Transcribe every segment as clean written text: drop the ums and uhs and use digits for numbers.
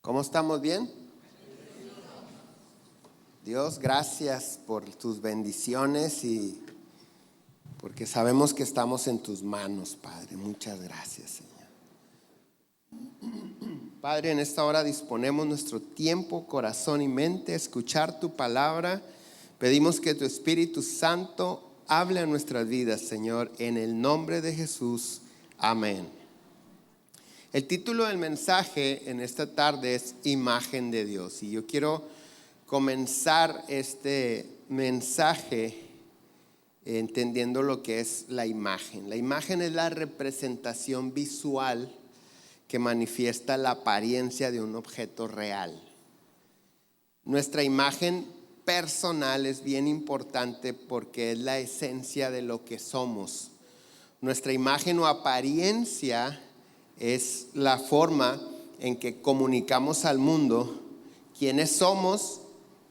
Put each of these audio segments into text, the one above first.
¿Cómo estamos? ¿Bien? Dios, gracias por tus bendiciones y porque sabemos que estamos en tus manos, Padre. Muchas gracias, Señor. Padre, en esta hora disponemos nuestro tiempo, corazón y mente a escuchar tu palabra. Pedimos que tu Espíritu Santo hable a nuestras vidas, Señor, en el nombre de Jesús. Amén. El título del mensaje en esta tarde es Imagen de Dios. Y yo quiero comenzar este mensaje entendiendo lo que es la imagen. La imagen es la representación visual que manifiesta la apariencia de un objeto real. Nuestra imagen personal es bien importante porque es la esencia de lo que somos. Nuestra imagen o apariencia es la forma en que comunicamos al mundo quiénes somos,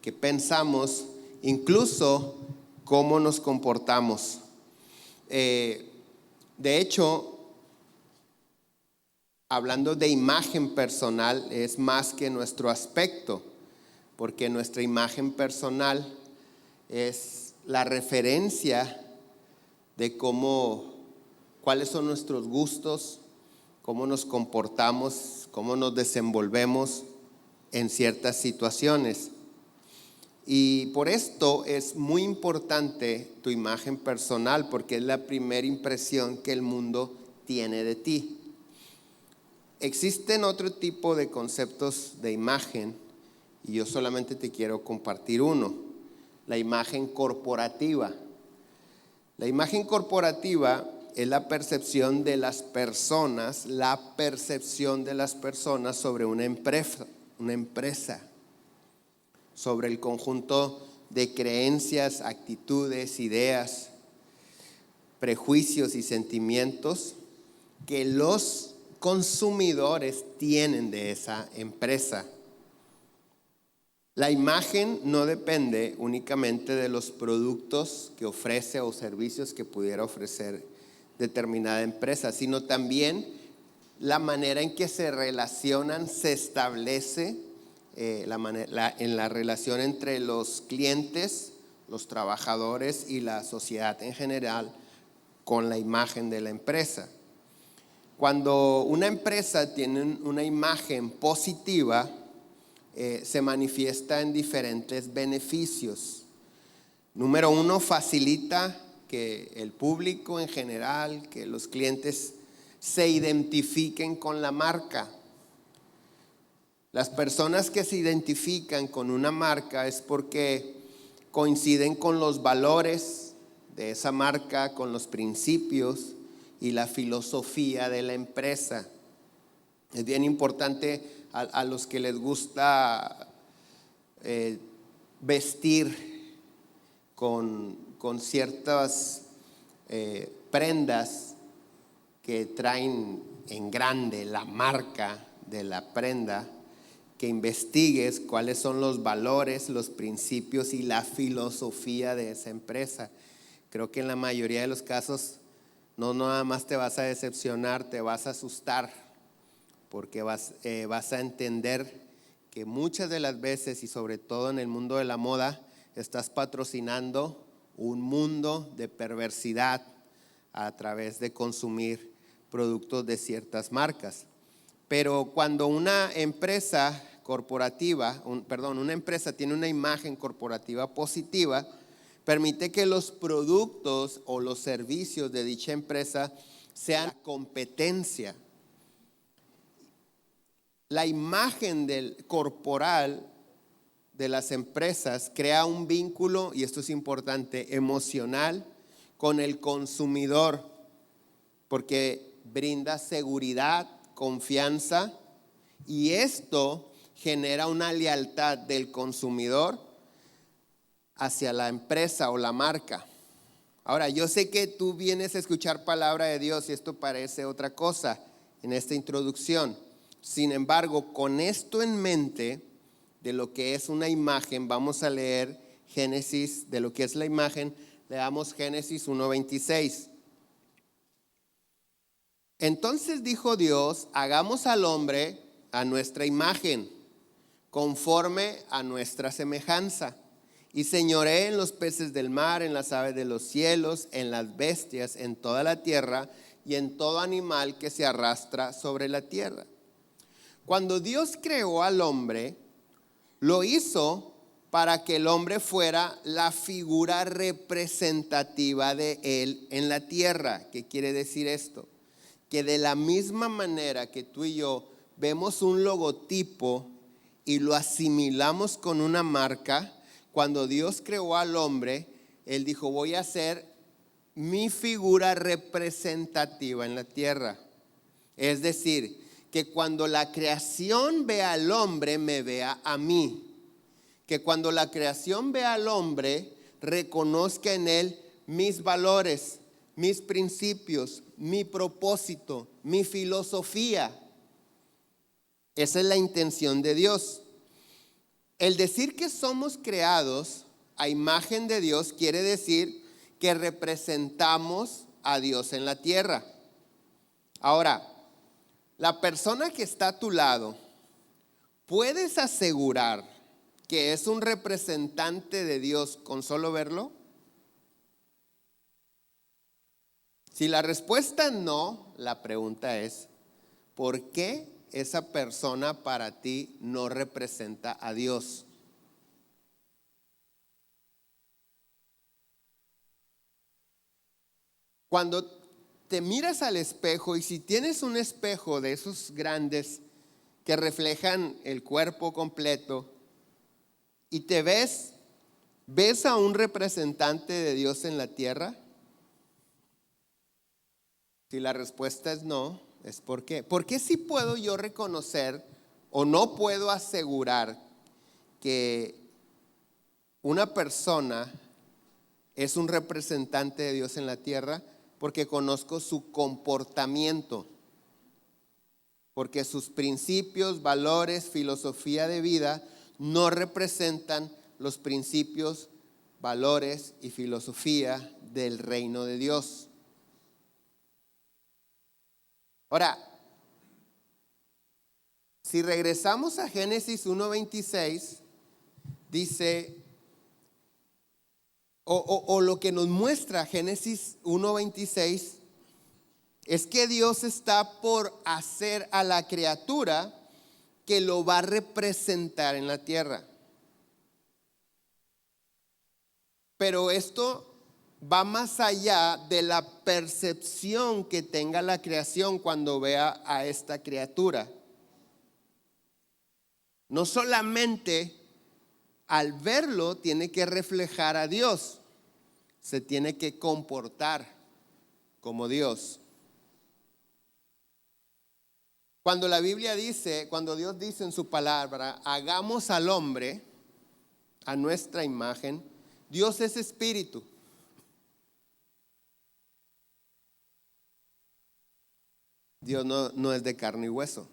qué pensamos, incluso cómo nos comportamos. De hecho, hablando de imagen personal, es más que nuestro aspecto, porque nuestra imagen personal es la referencia de cuáles son nuestros gustos, cómo nos comportamos, cómo nos desenvolvemos en ciertas situaciones. Y por esto es muy importante tu imagen personal, porque es la primera impresión que el mundo tiene de ti. Existen otro tipo de conceptos de imagen y yo solamente te quiero compartir uno: la imagen corporativa. La imagen corporativa es la percepción de las personas sobre una empresa, sobre el conjunto de creencias, actitudes, ideas, prejuicios y sentimientos que los consumidores tienen de esa empresa. La imagen no depende únicamente de los productos que ofrece o servicios que pudiera ofrecer determinada empresa, sino también la manera en que se relacionan, se establece en la relación entre los clientes, los trabajadores y la sociedad en general con la imagen de la empresa. Cuando una empresa tiene una imagen positiva, se manifiesta en diferentes beneficios. Número uno, facilita que el público en general, que los clientes se identifiquen con la marca. Las personas que se identifican con una marca es porque coinciden con los valores de esa marca, con los principios y la filosofía de la empresa. Es bien importante a los que les gusta vestir con ciertas prendas que traen en grande la marca de la prenda, que investigues cuáles son los valores, los principios y la filosofía de esa empresa. Creo que en la mayoría de los casos no nada más te vas a decepcionar, te vas a asustar, porque vas a entender que muchas de las veces, y sobre todo en el mundo de la moda, estás patrocinando un mundo de perversidad a través de consumir productos de ciertas marcas. Pero cuando una empresa tiene una imagen corporativa positiva, permite que los productos o los servicios de dicha empresa sean competencia. La imagen corporal de las empresas crea un vínculo, y esto es importante, emocional con el consumidor, porque brinda seguridad, confianza, y esto genera una lealtad del consumidor hacia la empresa o la marca. Ahora, yo sé que tú vienes a escuchar palabra de Dios y esto parece otra cosa en esta introducción. Sin embargo, con esto en mente de lo que es una imagen, vamos a leer Génesis, de lo que es la imagen, leamos Génesis 1:26. Entonces dijo Dios: hagamos al hombre a nuestra imagen, conforme a nuestra semejanza. Y señoree en los peces del mar, en las aves de los cielos, en las bestias, en toda la tierra y en todo animal que se arrastra sobre la tierra. Cuando Dios creó al hombre, lo hizo para que el hombre fuera la figura representativa de él en la tierra. ¿Qué quiere decir esto? Que de la misma manera que tú y yo vemos un logotipo y lo asimilamos con una marca, cuando Dios creó al hombre, Él dijo, voy a ser mi figura representativa en la tierra. Es decir, que cuando la creación vea al hombre, me vea a mí. Que cuando la creación vea al hombre, reconozca en él mis valores, mis principios, mi propósito, mi filosofía. Esa es la intención de Dios. El decir que somos creados a imagen de Dios quiere decir que representamos a Dios en la tierra. Ahora, la persona que está a tu lado, ¿puedes asegurar que es un representante de Dios con solo verlo? Si la respuesta es no, la pregunta es, ¿por qué esa persona para ti no representa a Dios? Cuando te miras al espejo, y si tienes un espejo de esos grandes que reflejan el cuerpo completo, y te ¿ves a un representante de Dios en la tierra? Si la respuesta es no, es ¿por qué? ¿Por qué sí puedo yo reconocer o no puedo asegurar que una persona es un representante de Dios en la tierra? Porque conozco su comportamiento, porque sus principios, valores, filosofía de vida no representan los principios, valores y filosofía del reino de Dios. Ahora, si regresamos a Génesis 1:26, dice, o lo que nos muestra Génesis 1:26, es que Dios está por hacer a la criatura que lo va a representar en la tierra. Pero esto va más allá de la percepción que tenga la creación cuando vea a esta criatura. No solamente al verlo tiene que reflejar a Dios, se tiene que comportar como Dios. Cuando la Biblia dice, cuando Dios dice en su palabra, hagamos al hombre a nuestra imagen, Dios es espíritu. Dios no es de carne y hueso.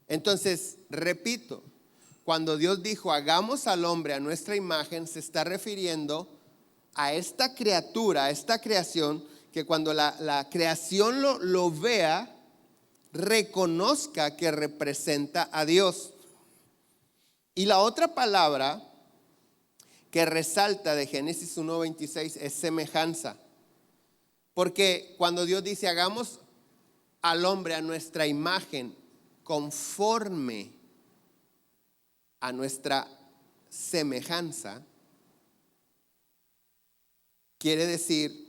Entonces, repito, cuando Dios dijo hagamos al hombre a nuestra imagen, se está refiriendo a esta criatura, a esta creación, que cuando la creación lo vea, reconozca que representa a Dios. Y la otra palabra que resalta de Génesis 1:26 es semejanza. Porque cuando Dios dice hagamos al hombre a nuestra imagen, conforme a nuestra semejanza, quiere decir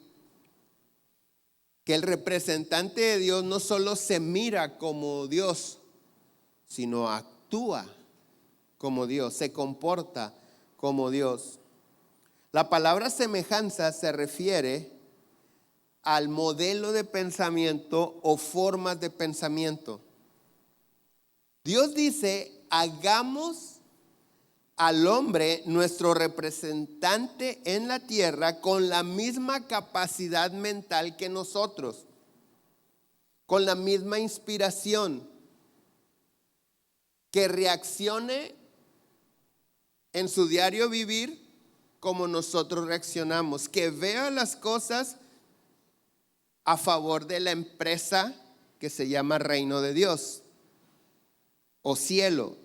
que el representante de Dios no solo se mira como Dios, sino actúa como Dios, se comporta como Dios. La palabra semejanza se refiere al modelo de pensamiento o formas de pensamiento. Dios dice, hagamos al hombre nuestro representante en la tierra con la misma capacidad mental que nosotros, con la misma inspiración, que reaccione en su diario vivir como nosotros reaccionamos, que vea las cosas a favor de la empresa que se llama reino de Dios o cielo.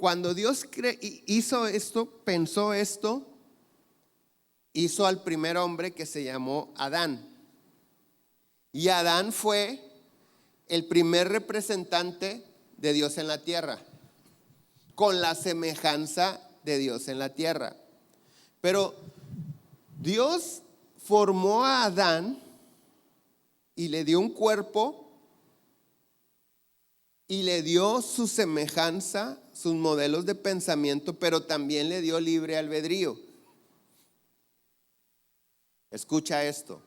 Cuando Dios hizo esto, pensó esto, hizo al primer hombre que se llamó Adán. Y Adán fue el primer representante de Dios en la tierra, con la semejanza de Dios en la tierra. Pero Dios formó a Adán y le dio un cuerpo y le dio su semejanza, sus modelos de pensamiento, pero también le dio libre albedrío. Escucha esto: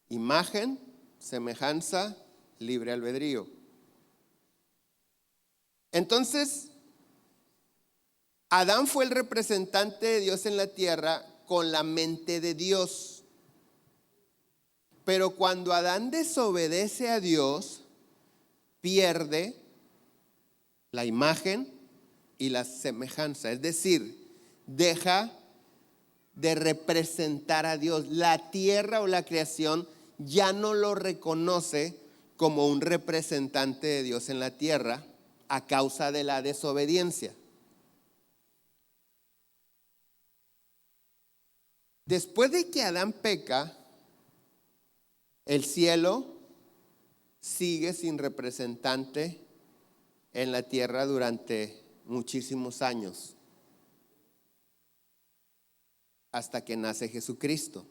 imagen, semejanza, libre albedrío. Entonces, Adán fue el representante de Dios en la tierra con la mente de Dios. Pero cuando Adán desobedece a Dios, pierde la imagen y la semejanza. Es decir, deja de representar a Dios. La tierra o la creación ya no lo reconoce como un representante de Dios en la tierra a causa de la desobediencia. Después de que Adán peca, el cielo sigue sin representante en la tierra durante muchísimos años, hasta que nace Jesucristo.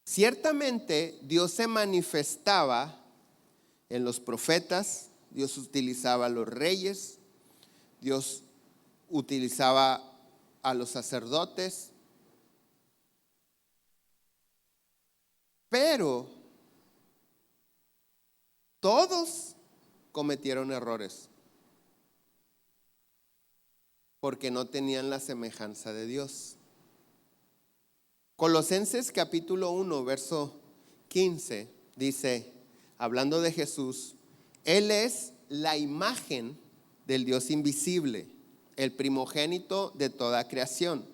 Ciertamente Dios se manifestaba en los profetas, Dios utilizaba a los reyes, Dios utilizaba a los sacerdotes, pero todos cometieron errores porque no tenían la semejanza de Dios. Colosenses capítulo 1, verso 15 dice, hablando de Jesús: Él es la imagen del Dios invisible, el primogénito de toda creación,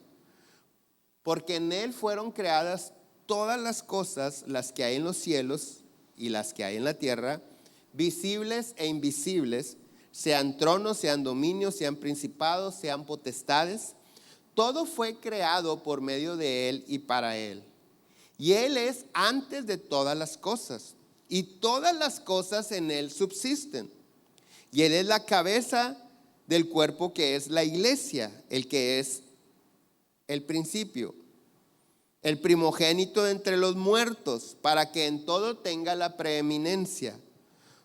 porque en Él fueron creadas todas las cosas, las que hay en los cielos y las que hay en la tierra, visibles e invisibles, sean tronos, sean dominios, sean principados, sean potestades. Todo fue creado por medio de Él y para Él. Y Él es antes de todas las cosas, y todas las cosas en Él subsisten. Y Él es la cabeza del cuerpo, que es la iglesia, el que es el principio, el primogénito de entre los muertos, para que en todo tenga la preeminencia,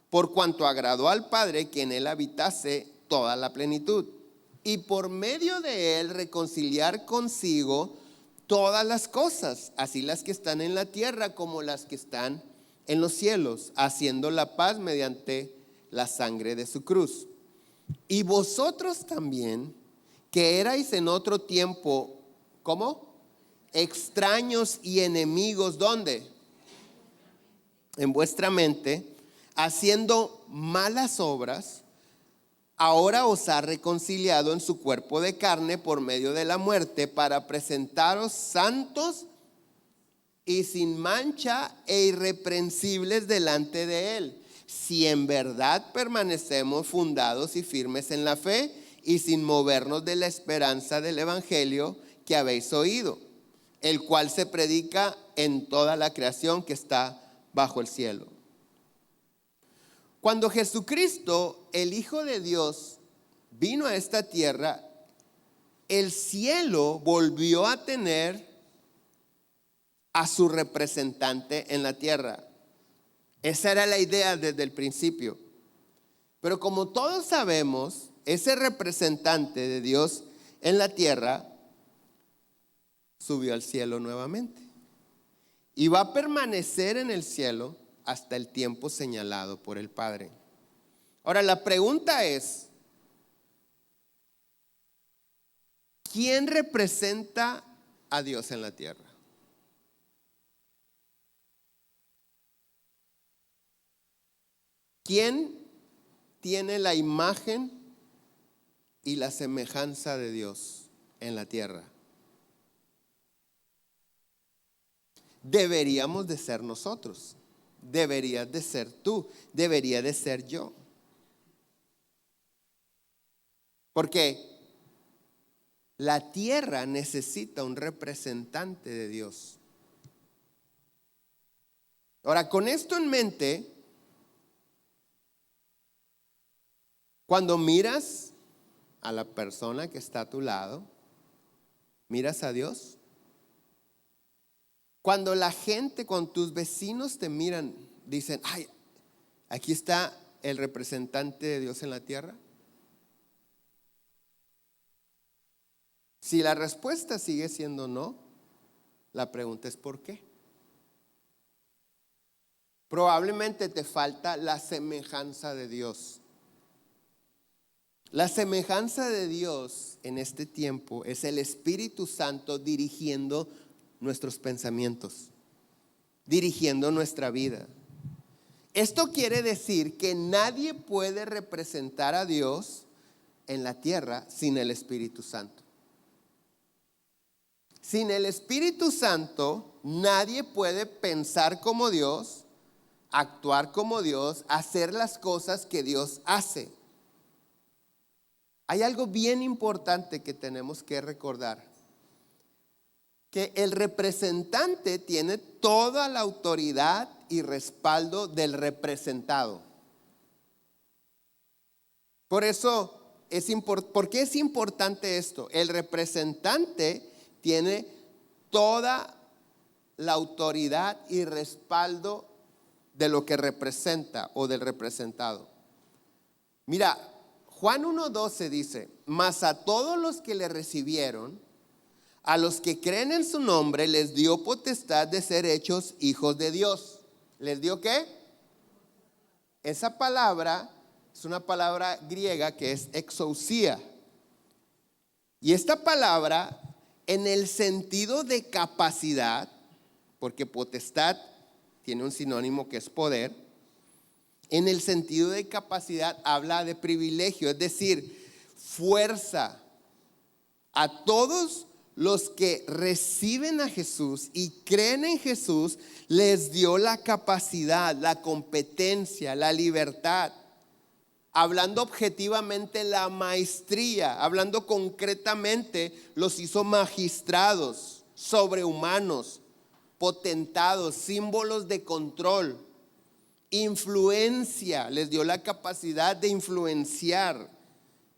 por cuanto agradó al Padre que en Él habitase toda la plenitud, y por medio de Él reconciliar consigo todas las cosas, así las que están en la tierra como las que están en los cielos, haciendo la paz mediante la sangre de su cruz. Y vosotros también, que erais en otro tiempo, ¿cómo? Extraños y enemigos, ¿dónde? En vuestra mente, haciendo malas obras, ahora os ha reconciliado en su cuerpo de carne por medio de la muerte, para presentaros santos y sin mancha e irreprensibles delante de Él, si en verdad permanecemos fundados y firmes en la fe y sin movernos de la esperanza del evangelio que habéis oído, el cual se predica en toda la creación que está bajo el cielo. Cuando Jesucristo, el Hijo de Dios, vino a esta tierra, el cielo volvió a tener a su representante en la tierra. Esa era la idea desde el principio. Pero como todos sabemos, ese representante de Dios en la tierra subió al cielo nuevamente y va a permanecer en el cielo hasta el tiempo señalado por el Padre. Ahora, la pregunta es: ¿quién representa a Dios en la tierra? ¿Quién tiene la imagen y la semejanza de Dios en la tierra? Deberíamos de ser nosotros, deberías de ser tú, debería de ser yo. Porque la tierra necesita un representante de Dios. Ahora, con esto en mente, cuando miras a la persona que está a tu lado, miras a Dios. Cuando la gente, cuando tus vecinos te miran, dicen, ay, aquí está el representante de Dios en la tierra. Si la respuesta sigue siendo no, la pregunta es ¿por qué? Probablemente te falta la semejanza de Dios. La semejanza de Dios en este tiempo es el Espíritu Santo dirigiendo nuestros pensamientos, dirigiendo nuestra vida. Esto quiere decir que nadie puede representar a Dios en la tierra sin el Espíritu Santo. Sin el Espíritu Santo, nadie puede pensar como Dios, actuar como Dios, hacer las cosas que Dios hace. Hay algo bien importante que tenemos que recordar, que el representante tiene toda la autoridad y respaldo del representado. Por eso, ¿por qué es importante esto? El representante tiene toda la autoridad y respaldo de lo que representa o del representado. Mira, Juan 1:12 dice, mas a todos los que le recibieron, a los que creen en su nombre, les dio potestad de ser hechos hijos de Dios. ¿Les dio qué? Esa palabra es una palabra griega que es exousia. Y esta palabra, en el sentido de capacidad, porque potestad tiene un sinónimo que es poder, en el sentido de capacidad habla de privilegio, es decir, fuerza. A todos los que reciben a Jesús y creen en Jesús, les dio la capacidad, la competencia, la libertad. Hablando objetivamente, la maestría, hablando concretamente, los hizo magistrados, sobrehumanos, potentados, símbolos de control, influencia, les dio la capacidad de influenciar,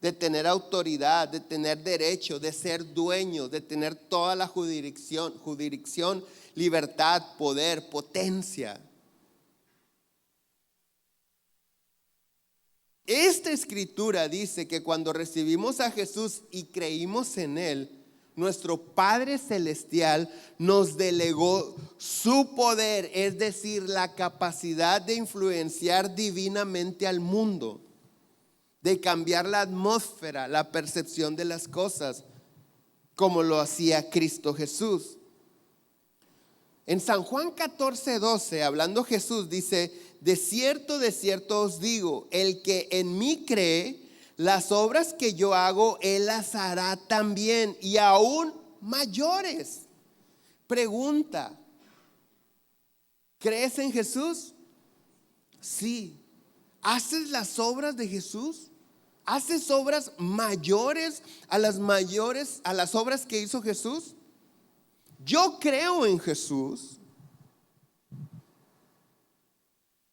de tener autoridad, de tener derecho, de ser dueño, de tener toda la jurisdicción, libertad, poder, potencia. Esta escritura dice que cuando recibimos a Jesús y creímos en Él, nuestro Padre Celestial nos delegó su poder, es decir, la capacidad de influenciar divinamente al mundo, de cambiar la atmósfera, la percepción de las cosas, como lo hacía Cristo Jesús. En San Juan 14:12, hablando Jesús, dice, de cierto os digo, el que en mí cree, las obras que yo hago, él las hará también, y aún mayores. Pregunta, ¿crees en Jesús? Sí. ¿Haces las obras de Jesús? ¿Haces obras mayores a las obras que hizo Jesús? Yo creo en Jesús,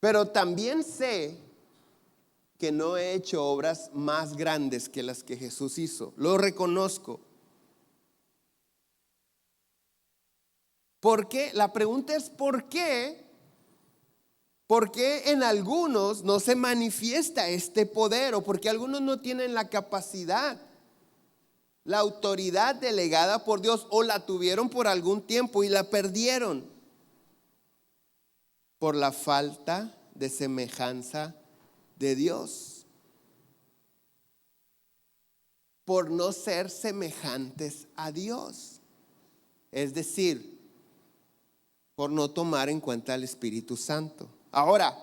pero también sé que no he hecho obras más grandes que las que Jesús hizo. Lo reconozco. ¿Por qué? La pregunta es ¿por qué? ¿Por qué en algunos no se manifiesta este poder? ¿O por qué algunos no tienen la capacidad, la autoridad delegada por Dios, o la tuvieron por algún tiempo y la perdieron? Por la falta de semejanza de Dios, por no ser semejantes a Dios, es decir, por no tomar en cuenta al Espíritu Santo. Ahora,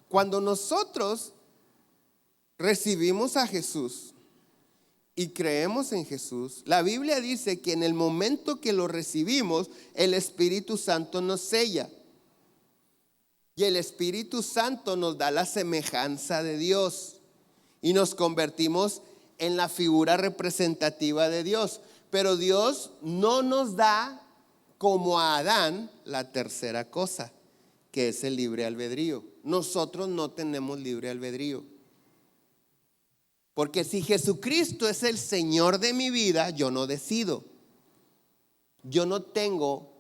cuando nosotros recibimos a Jesús y creemos en Jesús, la Biblia dice que en el momento que lo recibimos, el Espíritu Santo nos sella. Y el Espíritu Santo nos da la semejanza de Dios y nos convertimos en la figura representativa de Dios. Pero Dios no nos da, como a Adán, la tercera cosa, que es el libre albedrío. Nosotros no tenemos libre albedrío. Porque si Jesucristo es el Señor de mi vida, yo no decido. Yo no tengo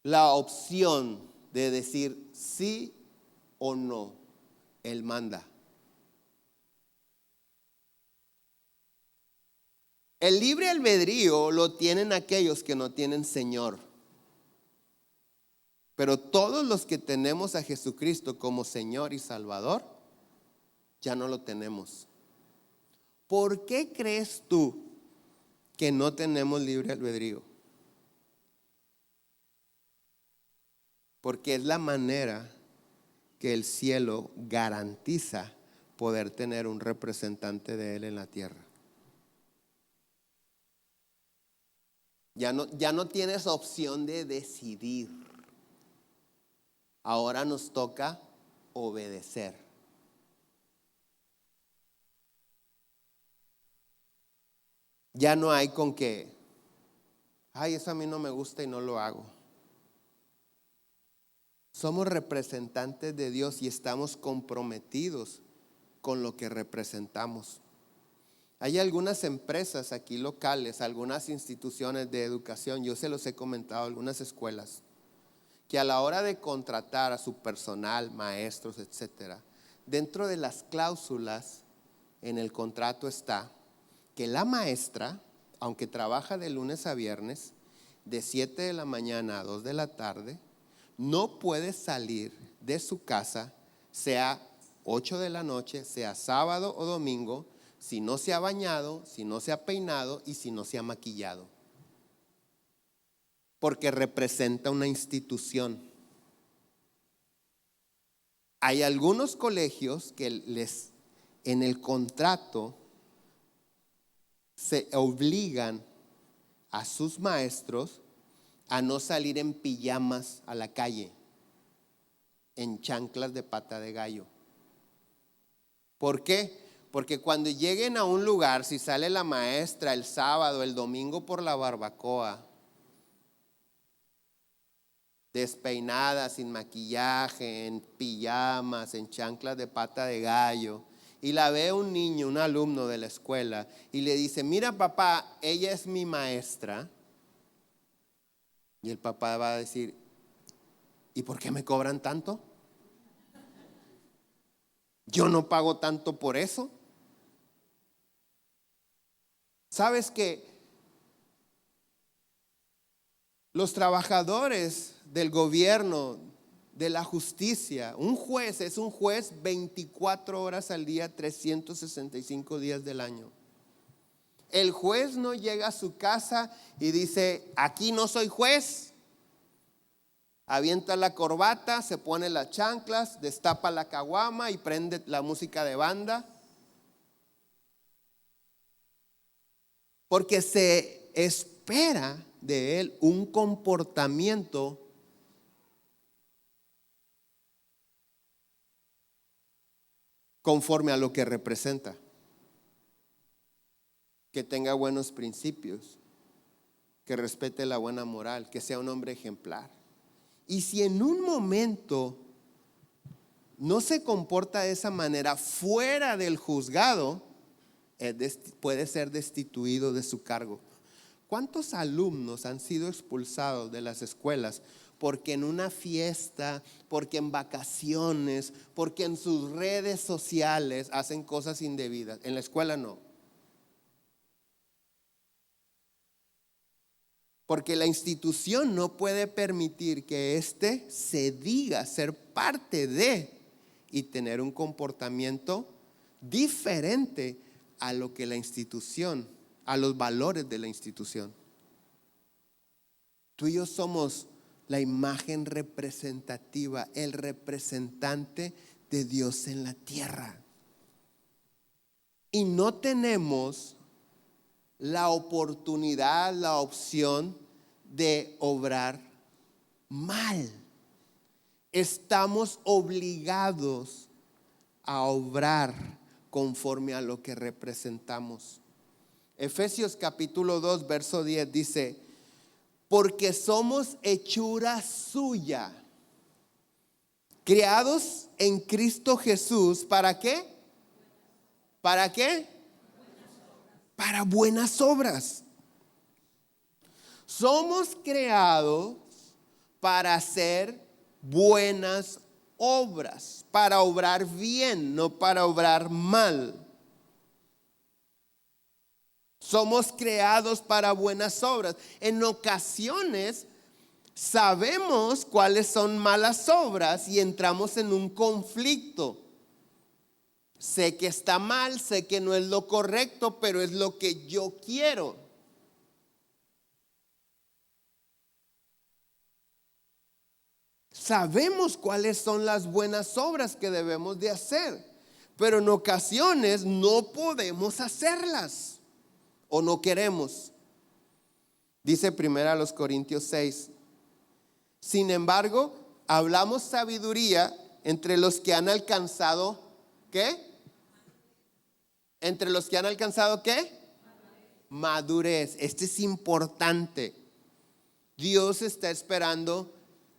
la opción de decir sí o no. Él manda. El libre albedrío lo tienen aquellos que no tienen Señor. Pero todos los que tenemos a Jesucristo como Señor y Salvador, ya no lo tenemos. ¿Por qué crees tú que no tenemos libre albedrío? Porque es la manera que el cielo garantiza poder tener un representante de Él en la tierra. Ya no tienes opción de decidir. Ahora nos toca obedecer. Ya no hay con que, ay, eso a mí no me gusta y no lo hago. Somos representantes de Dios y estamos comprometidos con lo que representamos. Hay algunas empresas aquí locales, algunas instituciones de educación, yo se los he comentado, algunas escuelas, que a la hora de contratar a su personal, maestros, etcétera, dentro de las cláusulas en el contrato está que la maestra, aunque trabaja de lunes a viernes, de 7 de la mañana a 2 de la tarde, no puede salir de su casa, sea 8 de la noche, sea sábado o domingo, si no se ha bañado, si no se ha peinado y si no se ha maquillado. Porque representa una institución. Hay algunos colegios que en el contrato se obligan a sus maestros a no salir en pijamas a la calle, en chanclas de pata de gallo. ¿Por qué? Porque cuando lleguen a un lugar, si sale la maestra el sábado, el domingo por la barbacoa, despeinada, sin maquillaje, en pijamas, en chanclas de pata de gallo, y la ve un niño, un alumno de la escuela, y le dice, mira papá, ella es mi maestra. Y el papá va a decir, ¿y por qué me cobran tanto? Yo no pago tanto por eso. ¿Sabes que los trabajadores del gobierno, de la justicia, un juez es un juez 24 horas al día, 365 días del año? El juez no llega a su casa y dice, aquí no soy juez. Avienta la corbata, se pone las chanclas, destapa la caguama y prende la música de banda. Porque se espera de él un comportamiento conforme a lo que representa. Que tenga buenos principios, que respete la buena moral, que sea un hombre ejemplar. Y si en un momento no se comporta de esa manera fuera del juzgado, puede ser destituido de su cargo. ¿Cuántos alumnos han sido expulsados de las escuelas porque en una fiesta, porque en vacaciones, porque en sus redes sociales hacen cosas indebidas? En la escuela no. Porque la institución no puede permitir que éste se diga ser parte de y tener un comportamiento diferente a lo que la institución, a los valores de la institución. Tú y yo somos la imagen representativa, el representante de Dios en la tierra. Y no tenemos la oportunidad, la opción de obrar mal. Estamos obligados a obrar conforme a lo que representamos. Efesios capítulo 2, verso 10 dice: porque somos hechura suya, creados en Cristo Jesús, ¿para qué? ¿Para qué? Para buenas obras. Somos creados para hacer buenas obras, para obrar bien, no para obrar mal. Somos creados para buenas obras. En ocasiones sabemos cuáles son malas obras y entramos en un conflicto. Sé que está mal, sé que no es lo correcto, pero es lo que yo quiero. Sabemos cuáles son las buenas obras que debemos de hacer, pero en ocasiones no podemos hacerlas o no queremos. Dice 1 Corintios 6: sin embargo, hablamos sabiduría entre los que han alcanzado, ¿qué? Entre los que han alcanzado, ¿qué? Madurez. Este es importante. Dios está esperando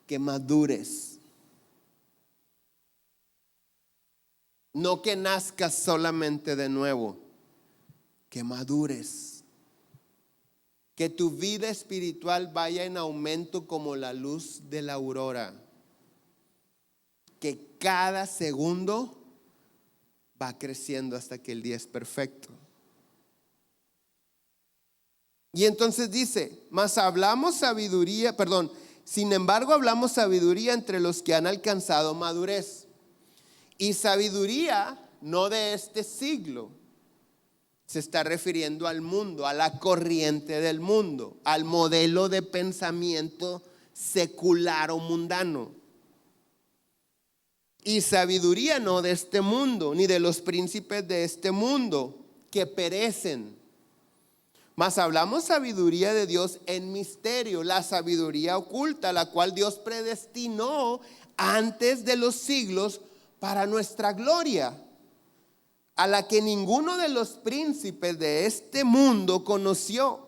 que madures. No que nazcas solamente de nuevo, que madures. Que tu vida espiritual vaya en aumento como la luz de la aurora. Que cada segundo va creciendo hasta que el día es perfecto. Y entonces dice: mas hablamos sabiduría, sin embargo hablamos sabiduría entre los que han alcanzado madurez. Y sabiduría no de este siglo. Se está refiriendo al mundo, a la corriente del mundo, al modelo de pensamiento secular o mundano. Y sabiduría no de este mundo, ni de los príncipes de este mundo, que perecen. Mas hablamos sabiduría de Dios en misterio, la sabiduría oculta, la cual Dios predestinó antes de los siglos para nuestra gloria, a la que ninguno de los príncipes de este mundo conoció,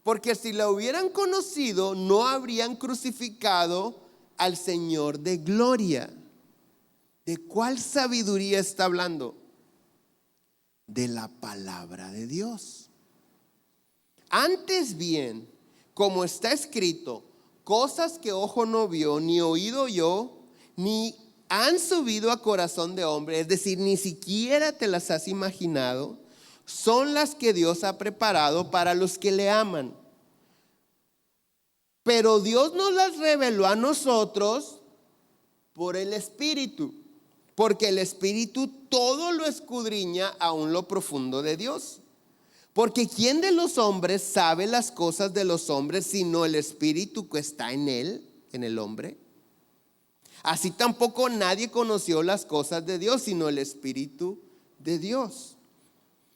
porque si la hubieran conocido, no habrían crucificado al Señor de gloria. ¿De cuál sabiduría está hablando? De la palabra de Dios. Antes bien, como está escrito, cosas que ojo no vio, ni oído oyó, ni han subido a corazón de hombre, es decir, ni siquiera te las has imaginado, son las que Dios ha preparado para los que le aman. Pero Dios nos las reveló a nosotros por el Espíritu, porque el Espíritu todo lo escudriña aún lo profundo de Dios. Porque ¿quién de los hombres sabe las cosas de los hombres sino el Espíritu que está en él, en el hombre? Así tampoco nadie conoció las cosas de Dios sino el Espíritu de Dios.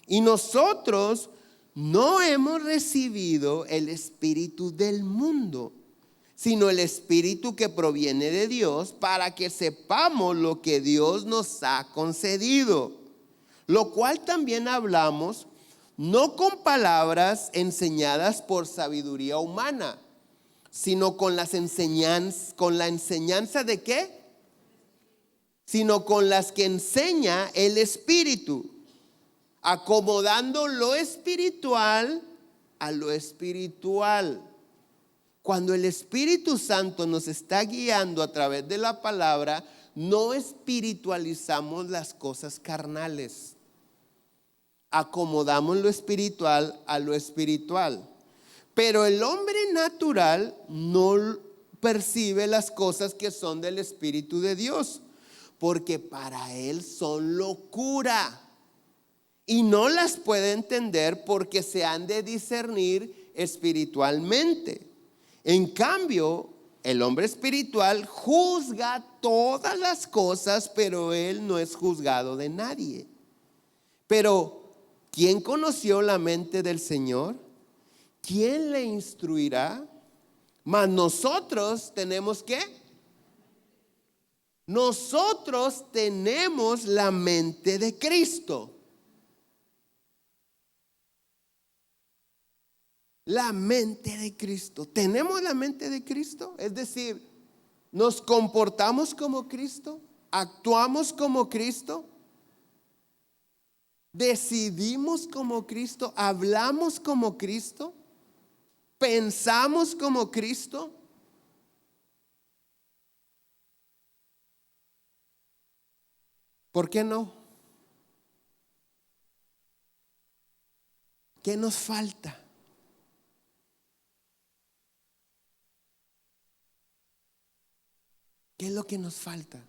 Y nosotros no hemos recibido el espíritu del mundo, sino el Espíritu que proviene de Dios, para que sepamos lo que Dios nos ha concedido. Lo cual también hablamos, no con palabras enseñadas por sabiduría humana, sino con la enseñanza de ¿qué? Sino con las que enseña el Espíritu, acomodando lo espiritual a lo espiritual. Cuando el Espíritu Santo nos está guiando a través de la palabra, no espiritualizamos las cosas carnales. Acomodamos lo espiritual a lo espiritual. Pero el hombre natural no percibe las cosas que son del Espíritu de Dios, porque para él son locura y no las puede entender porque se han de discernir espiritualmente. En cambio, el hombre espiritual juzga todas las cosas, pero él no es juzgado de nadie. Pero ¿quién conoció la mente del Señor? ¿Quién le instruirá? Mas nosotros tenemos ¿qué? Nosotros tenemos la mente de Cristo. la mente de Cristo. ¿Tenemos la mente de Cristo? Es decir, ¿nos comportamos como Cristo? ¿Actuamos como Cristo? ¿Decidimos como Cristo? ¿Hablamos como Cristo? ¿Pensamos como Cristo? ¿Por qué no? ¿Qué nos falta? ¿Qué es lo que nos falta?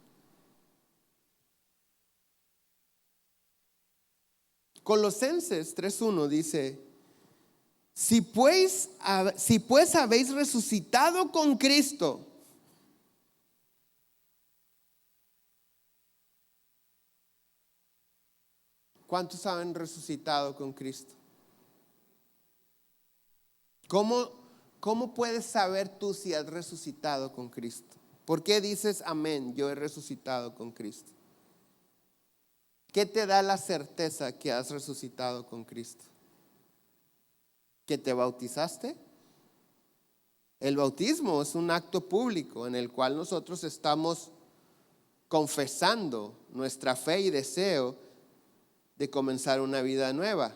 Colosenses 3:1 dice: si pues habéis resucitado con Cristo. ¿Cuántos han resucitado con Cristo? ¿Cómo puedes saber tú si has resucitado con Cristo? ¿Por qué dices amén? Yo he resucitado con Cristo. ¿Qué te da la certeza que has resucitado con Cristo? ¿Que te bautizaste? El bautismo es un acto público en el cual nosotros estamos confesando nuestra fe y deseo de comenzar una vida nueva.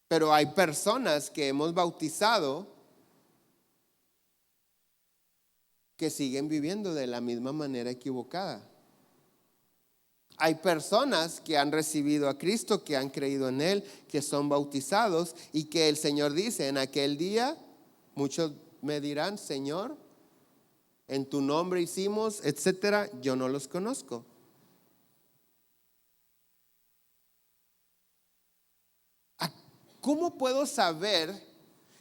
Pero hay personas que hemos bautizado que siguen viviendo de la misma manera equivocada. Hay personas que han recibido a Cristo, que han creído en Él, que son bautizados y que el Señor dice: en aquel día muchos me dirán: Señor, en tu nombre hicimos, etcétera. Yo no los conozco. ¿Cómo puedo saber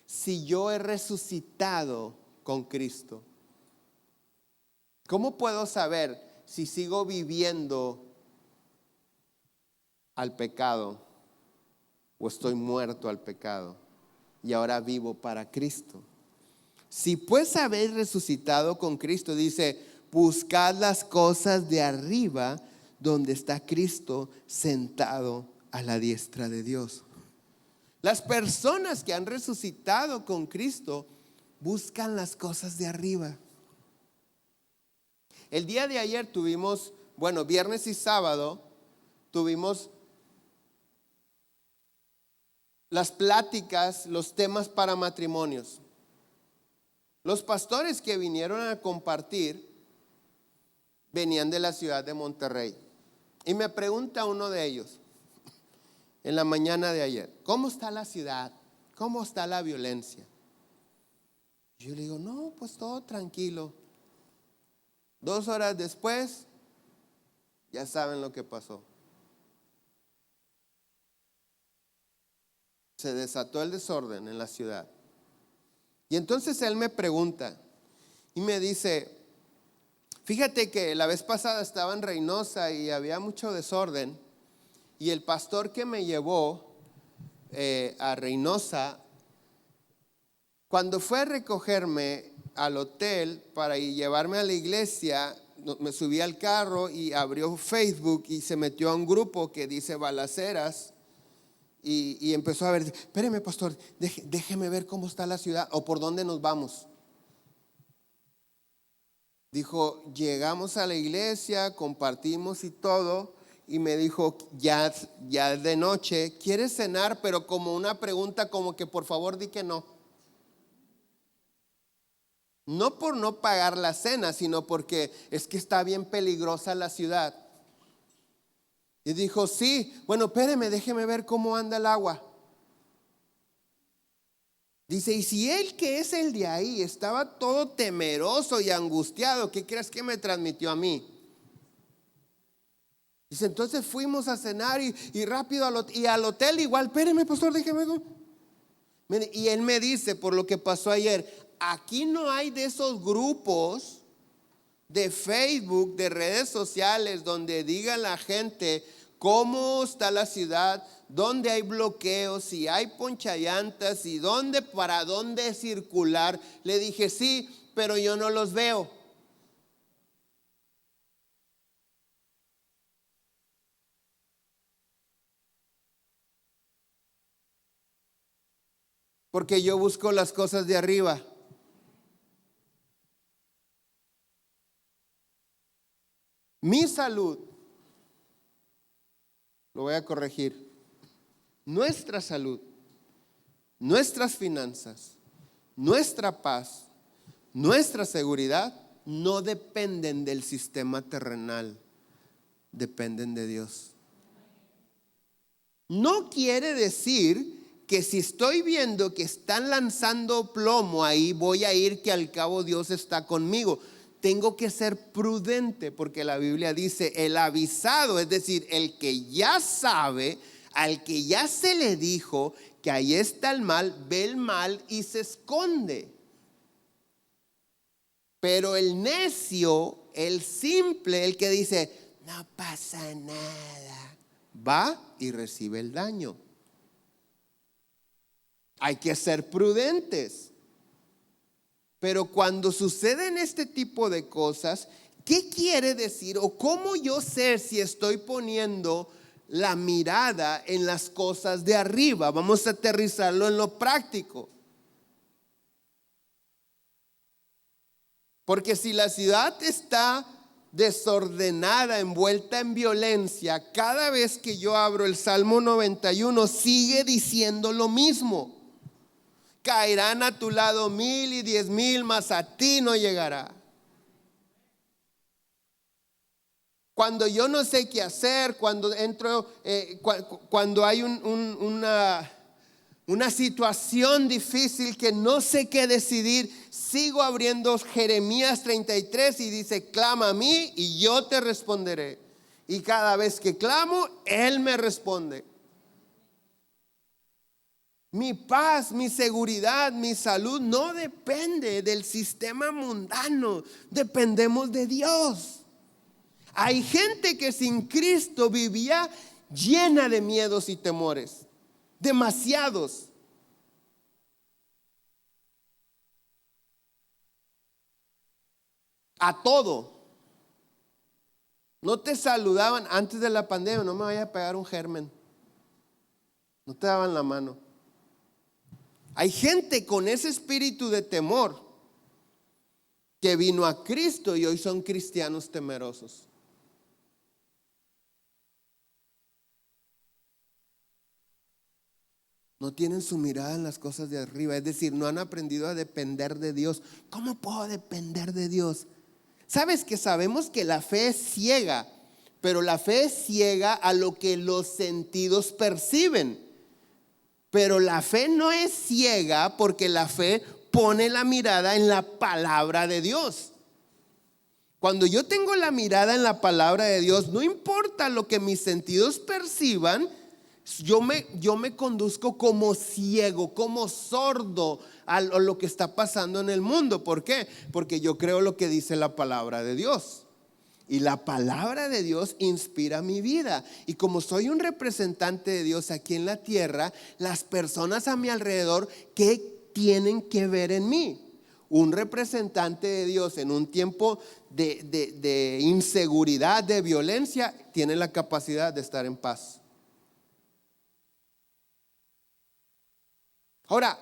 si yo he resucitado con Cristo? ¿Cómo puedo saber si sigo viviendo al pecado o estoy muerto al pecado y ahora vivo para Cristo? Si pues habéis resucitado con Cristo, dice: buscad las cosas de arriba, donde está Cristo sentado a la diestra de Dios. Las personas que han resucitado con Cristo buscan las cosas de arriba. El día de ayer tuvimos, viernes y sábado, tuvimos las pláticas, los temas para matrimonios. Los pastores que vinieron a compartir venían de la ciudad de Monterrey. Y me pregunta uno de ellos en la mañana de ayer: ¿cómo está la ciudad? ¿Cómo está la violencia? Yo le digo: no, pues todo tranquilo. 2 horas después, ya saben lo que pasó. Se desató el desorden en la ciudad. Y entonces él me pregunta y me dice: fíjate que la vez pasada estaba en Reynosa y había mucho desorden, y el pastor que me llevó a Reynosa, cuando fue a recogerme al hotel para llevarme a la iglesia, me subí al carro y abrió Facebook y se metió a un grupo que dice balaceras y empezó a ver: espéreme, pastor, déjeme ver cómo está la ciudad o por dónde nos vamos. Dijo: llegamos a la iglesia, compartimos y todo, y me dijo: ya de noche, ¿quieres cenar? Pero como una pregunta, como que por favor di que no. No por no pagar la cena, sino porque es que está bien peligrosa la ciudad. Y dijo: sí, bueno, espéreme, déjeme ver cómo anda el agua. Dice: y si él, que es el de ahí, estaba todo temeroso y angustiado, ¿qué crees que me transmitió a mí? Dice: entonces fuimos a cenar y rápido al hotel igual. Espéreme, pastor, déjeme ver. Y él me dice, por lo que pasó ayer: aquí no hay de esos grupos de Facebook, de redes sociales, donde diga la gente cómo está la ciudad, dónde hay bloqueos, si hay ponchallantas y para dónde circular. Le dije: sí, pero yo no los veo. porque yo busco las cosas de arriba. Mi salud, lo voy a corregir, nuestra salud, nuestras finanzas, nuestra paz, nuestra seguridad no dependen del sistema terrenal, dependen de Dios. No quiere decir que si estoy viendo que están lanzando plomo ahí, voy a ir, que al cabo Dios está conmigo. Tengo que ser prudente, porque la Biblia dice: el avisado, es decir, el que ya sabe, al que ya se le dijo que ahí está el mal, ve el mal y se esconde. Pero el necio, el simple, el que dice: no pasa nada, va y recibe el daño. Hay que ser prudentes. Pero cuando suceden este tipo de cosas, ¿qué quiere decir? ¿O cómo yo sé si estoy poniendo la mirada en las cosas de arriba? Vamos a aterrizarlo en lo práctico. Porque si la ciudad está desordenada, envuelta en violencia, cada vez que yo abro el Salmo 91 sigue diciendo lo mismo. Caerán a tu lado 1000 y 10,000, mas a ti no llegará. Cuando yo no sé qué hacer, cuando entro, cuando hay una situación difícil que no sé qué decidir, sigo abriendo Jeremías 33 y dice: clama a mí y yo te responderé. Y cada vez que clamo, Él me responde. Mi paz, mi seguridad, mi salud no depende del sistema mundano, dependemos de Dios. Hay gente que sin Cristo vivía llena de miedos y temores, demasiados. A todo. No te saludaban antes de la pandemia: no me vaya a pegar un germen. No te daban la mano. Hay gente con ese espíritu de temor que vino a Cristo y hoy son cristianos temerosos. No tienen su mirada en las cosas de arriba, es decir, no han aprendido a depender de Dios. ¿Cómo puedo depender de Dios? ¿Sabes que sabemos que la fe es ciega? Pero la fe es ciega a lo que los sentidos perciben. Pero la fe no es ciega, porque la fe pone la mirada en la palabra de Dios. Cuando yo tengo la mirada en la palabra de Dios, no importa lo que mis sentidos perciban, yo me conduzco como ciego, como sordo a lo que está pasando en el mundo. ¿Por qué? Porque yo creo lo que dice la palabra de Dios. Y la palabra de Dios inspira mi vida. Y como soy un representante de Dios aquí en la tierra, las personas a mi alrededor, ¿qué tienen que ver en mí? Un representante de Dios en un tiempo de inseguridad, de violencia, tiene la capacidad de estar en paz. Ahora,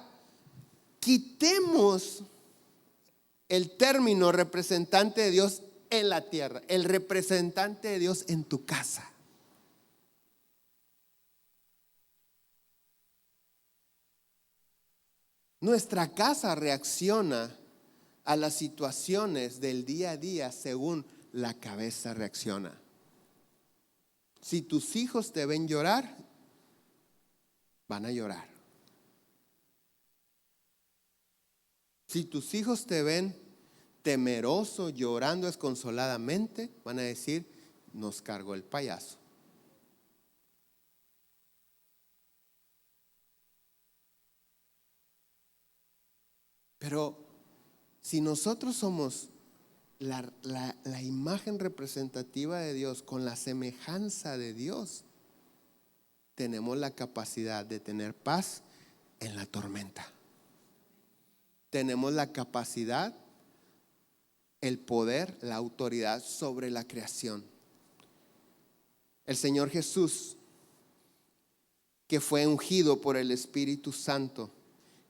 quitemos el término representante de Dios en la tierra, el representante de Dios en tu casa. Nuestra casa reacciona a las situaciones del día a día según la cabeza reacciona. Si tus hijos te ven llorar, van a llorar. Si tus hijos te ven temeroso, llorando desconsoladamente, van a decir: nos cargó el payaso. Pero si nosotros somos la imagen representativa de Dios, con la semejanza de Dios, tenemos la capacidad de tener paz en la tormenta. Tenemos la capacidad, el poder, la autoridad sobre la creación. El Señor Jesús, que fue ungido por el Espíritu Santo,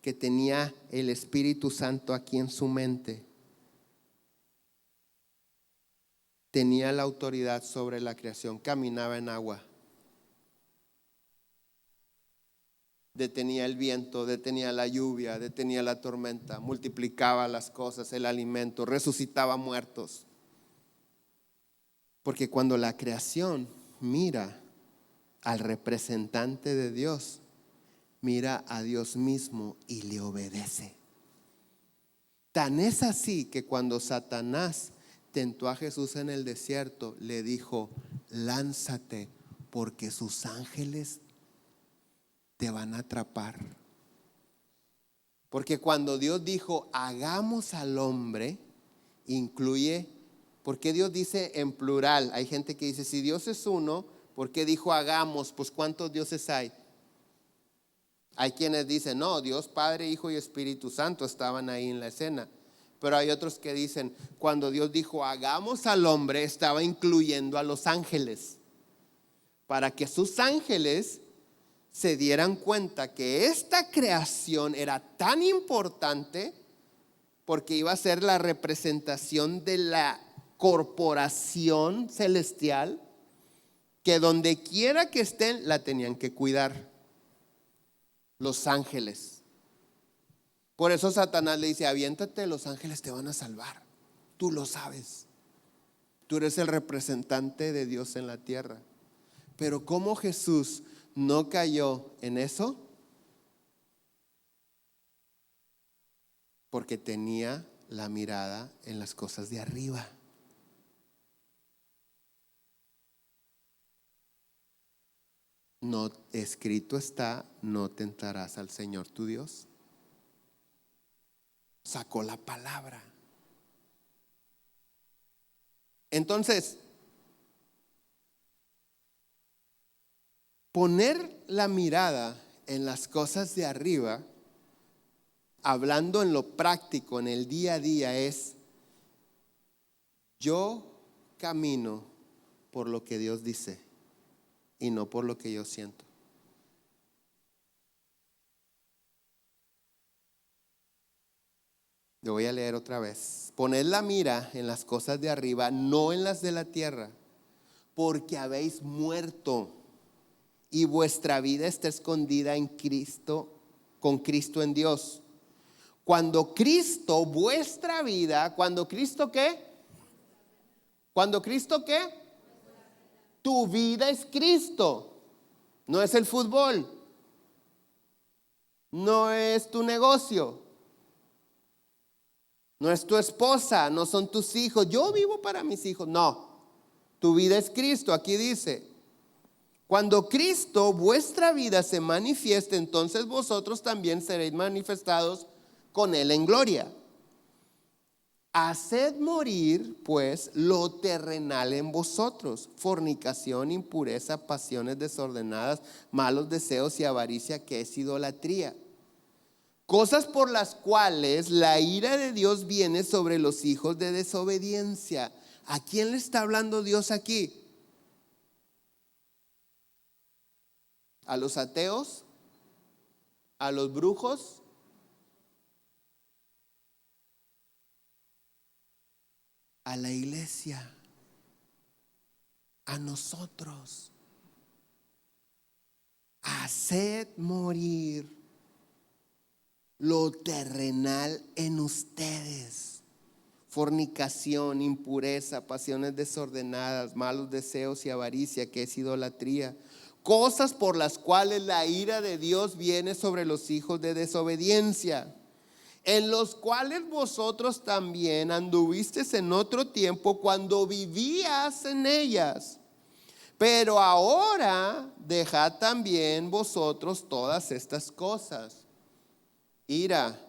que tenía el Espíritu Santo aquí en su mente, tenía la autoridad sobre la creación, caminaba en agua, detenía el viento, detenía la lluvia, detenía la tormenta, multiplicaba las cosas, el alimento, resucitaba muertos. Porque cuando la creación mira al representante de Dios, mira a Dios mismo y le obedece. Tan es así que cuando Satanás tentó a Jesús en el desierto, le dijo: lánzate, porque sus ángeles te van a atrapar. Porque cuando Dios dijo hagamos al hombre, incluye, porque Dios dice en plural. Hay gente que dice, si Dios es uno, ¿por qué dijo hagamos? Pues ¿cuántos dioses hay? Hay quienes dicen, no, Dios Padre, Hijo y Espíritu Santo estaban ahí en la escena. Pero hay otros que dicen, cuando Dios dijo hagamos al hombre, estaba incluyendo a los ángeles, para que sus ángeles se dieran cuenta que esta creación era tan importante, porque iba a ser la representación de la corporación celestial, que donde quiera que estén la tenían que cuidar los ángeles. Por eso Satanás le dice, aviéntate, los ángeles te van a salvar. Tú lo sabes. Tú eres el representante de Dios en la tierra. Pero ¿cómo Jesús no cayó en eso? Porque tenía la mirada en las cosas de arriba. No escrito está, no tentarás al Señor tu Dios. Sacó la palabra. Entonces, poner la mirada en las cosas de arriba, hablando en lo práctico, en el día a día, es: yo camino por lo que Dios dice y no por lo que yo siento. Lo voy a leer otra vez. Poned la mira en las cosas de arriba, no en las de la tierra, porque habéis muerto y vuestra vida está escondida en Cristo, con Cristo en Dios. Cuando Cristo, vuestra vida, cuando Cristo ¿qué? Cuando Cristo ¿qué? Tu vida es Cristo, no es el fútbol, no es tu negocio, no es tu esposa, no son tus hijos. Yo vivo para mis hijos. No, tu vida es Cristo. Aquí dice, cuando Cristo, vuestra vida, se manifieste, entonces vosotros también seréis manifestados con Él en gloria. Haced morir pues lo terrenal en vosotros: fornicación, impureza, pasiones desordenadas, malos deseos y avaricia, que es idolatría. Cosas por las cuales la ira de Dios viene sobre los hijos de desobediencia. ¿A quién le está hablando Dios aquí? ¿A los ateos? ¿A los brujos? A la iglesia, a nosotros. Haced morir lo terrenal en ustedes: fornicación, impureza, pasiones desordenadas, malos deseos y avaricia, que es idolatría. Cosas por las cuales la ira de Dios viene sobre los hijos de desobediencia, en los cuales vosotros también anduvisteis en otro tiempo cuando vivías en ellas. Pero ahora dejad también vosotros todas estas cosas: ira,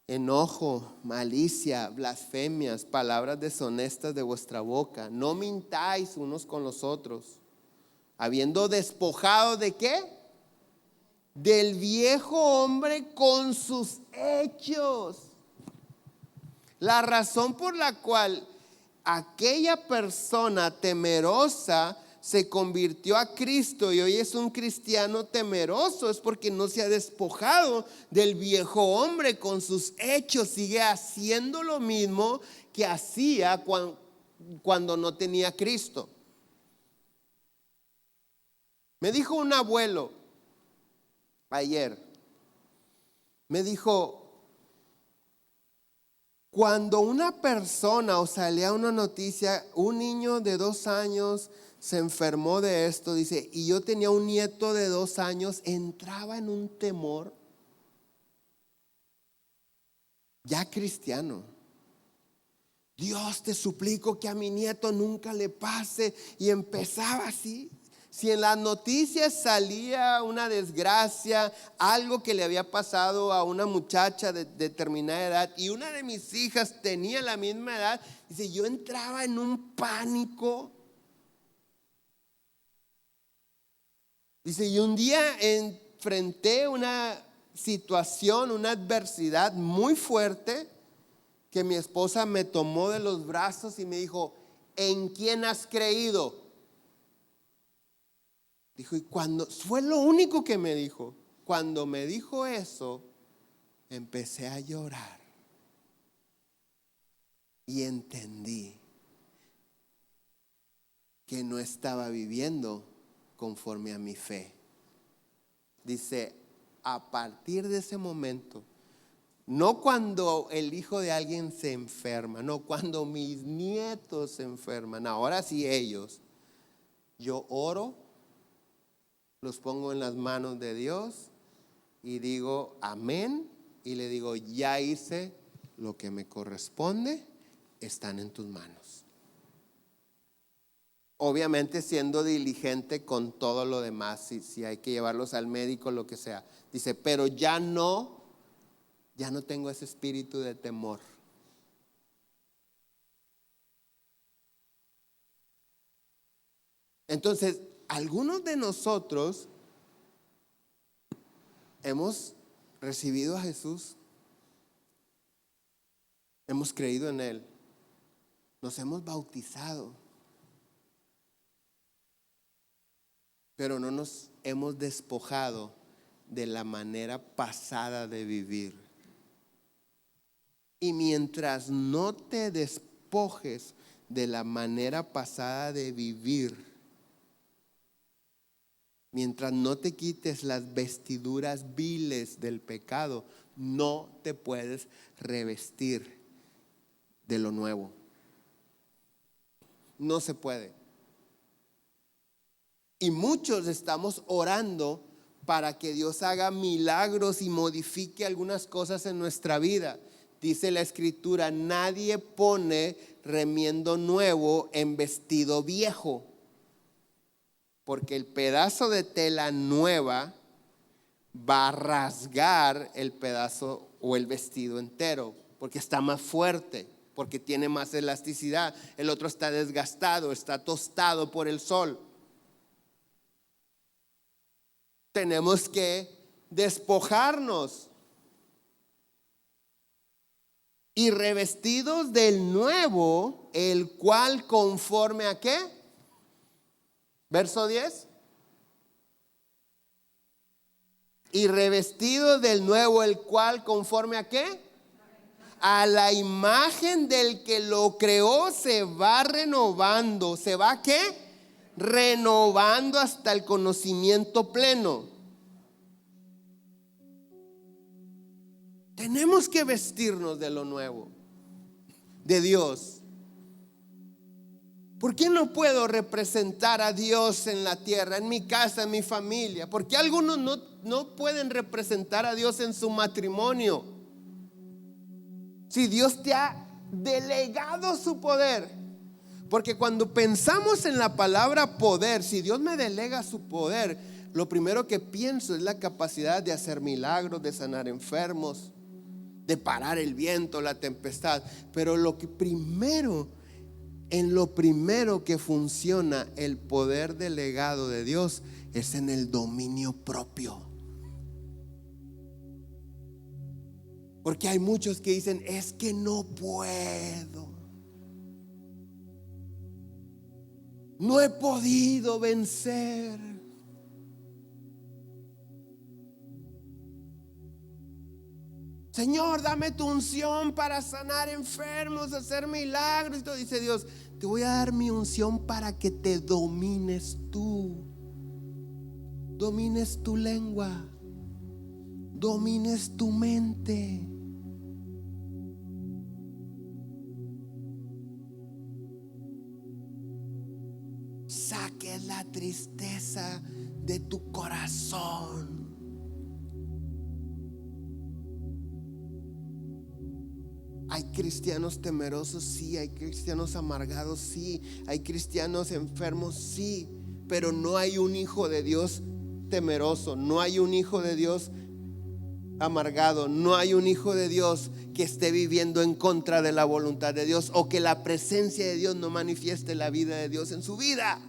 enojo, malicia, blasfemias, palabras deshonestas de vuestra boca. No mintáis unos con los otros, habiendo despojado ¿de qué? Del viejo hombre con sus hechos. La razón por la cual aquella persona temerosa se convirtió a Cristo y hoy es un cristiano temeroso, es porque no se ha despojado del viejo hombre con sus hechos, sigue haciendo lo mismo que hacía cuando no tenía Cristo. Me dijo un abuelo ayer, me dijo, cuando una persona o salía una noticia, un niño de 2 años se enfermó de esto, dice, y yo tenía un nieto de 2 años, entraba en un temor, ya cristiano. Dios, te suplico que a mi nieto nunca le pase. Y empezaba así. Si en las noticias salía una desgracia, algo que le había pasado a una muchacha de determinada edad, y una de mis hijas tenía la misma edad, dice, yo entraba en un pánico. Dice, y un día enfrenté una situación, una adversidad muy fuerte, que mi esposa me tomó de los brazos y me dijo, ¿en quién has creído? Dijo, y cuando fue lo único que me dijo, cuando me dijo eso, empecé a llorar y entendí que no estaba viviendo conforme a mi fe. Dice, a partir de ese momento, no cuando el hijo de alguien se enferma, no cuando mis nietos se enferman, ahora sí ellos, yo oro, los pongo en las manos de Dios y digo amén y le digo, ya hice lo que me corresponde, están en tus manos. Obviamente siendo diligente con todo lo demás, si hay que llevarlos al médico, lo que sea. Dice, pero ya no tengo ese espíritu de temor. Entonces, algunos de nosotros hemos recibido a Jesús, hemos creído en Él, nos hemos bautizado, pero no nos hemos despojado de la manera pasada de vivir. Y mientras no te despojes de la manera pasada de vivir, mientras no te quites las vestiduras viles del pecado, no te puedes revestir de lo nuevo. No se puede. Y muchos estamos orando para que Dios haga milagros y modifique algunas cosas en nuestra vida. Dice la Escritura, nadie pone remiendo nuevo en vestido viejo, porque el pedazo de tela nueva va a rasgar el pedazo o el vestido entero, porque está más fuerte, porque tiene más elasticidad. El otro está desgastado, está tostado por el sol. Tenemos que despojarnos y revestidos del nuevo, el cual conforme a ¿qué? Verso 10. Y revestido del nuevo, el cual conforme a ¿qué? A la imagen del que lo creó se va renovando. ¿Se va qué? Renovando hasta el conocimiento pleno. Tenemos que vestirnos de lo nuevo, de Dios. ¿Por qué no puedo representar a Dios en la tierra, en mi casa, en mi familia? ¿Por qué algunos no pueden representar a Dios en su matrimonio? Si Dios te ha delegado su poder. Porque cuando pensamos en la palabra poder, si Dios me delega su poder, lo primero que pienso es la capacidad de hacer milagros, de sanar enfermos, de parar el viento, la tempestad. Pero en lo primero que funciona el poder delegado de Dios es en el dominio propio. Porque hay muchos que dicen, es que no puedo. No he podido vencer. Señor, dame tu unción para sanar enfermos, hacer milagros. Y todo. Dice Dios, te voy a dar mi unción para que te domines tú. Domines tu lengua. Domines tu mente. Saques la tristeza de tu corazón. Hay cristianos temerosos, sí. Hay cristianos amargados, sí. Hay cristianos enfermos, sí. Pero no hay un hijo de Dios temeroso. No hay un hijo de Dios amargado. No hay un hijo de Dios que esté viviendo en contra de la voluntad de Dios, o que la presencia de Dios no manifieste la vida de Dios en su vida.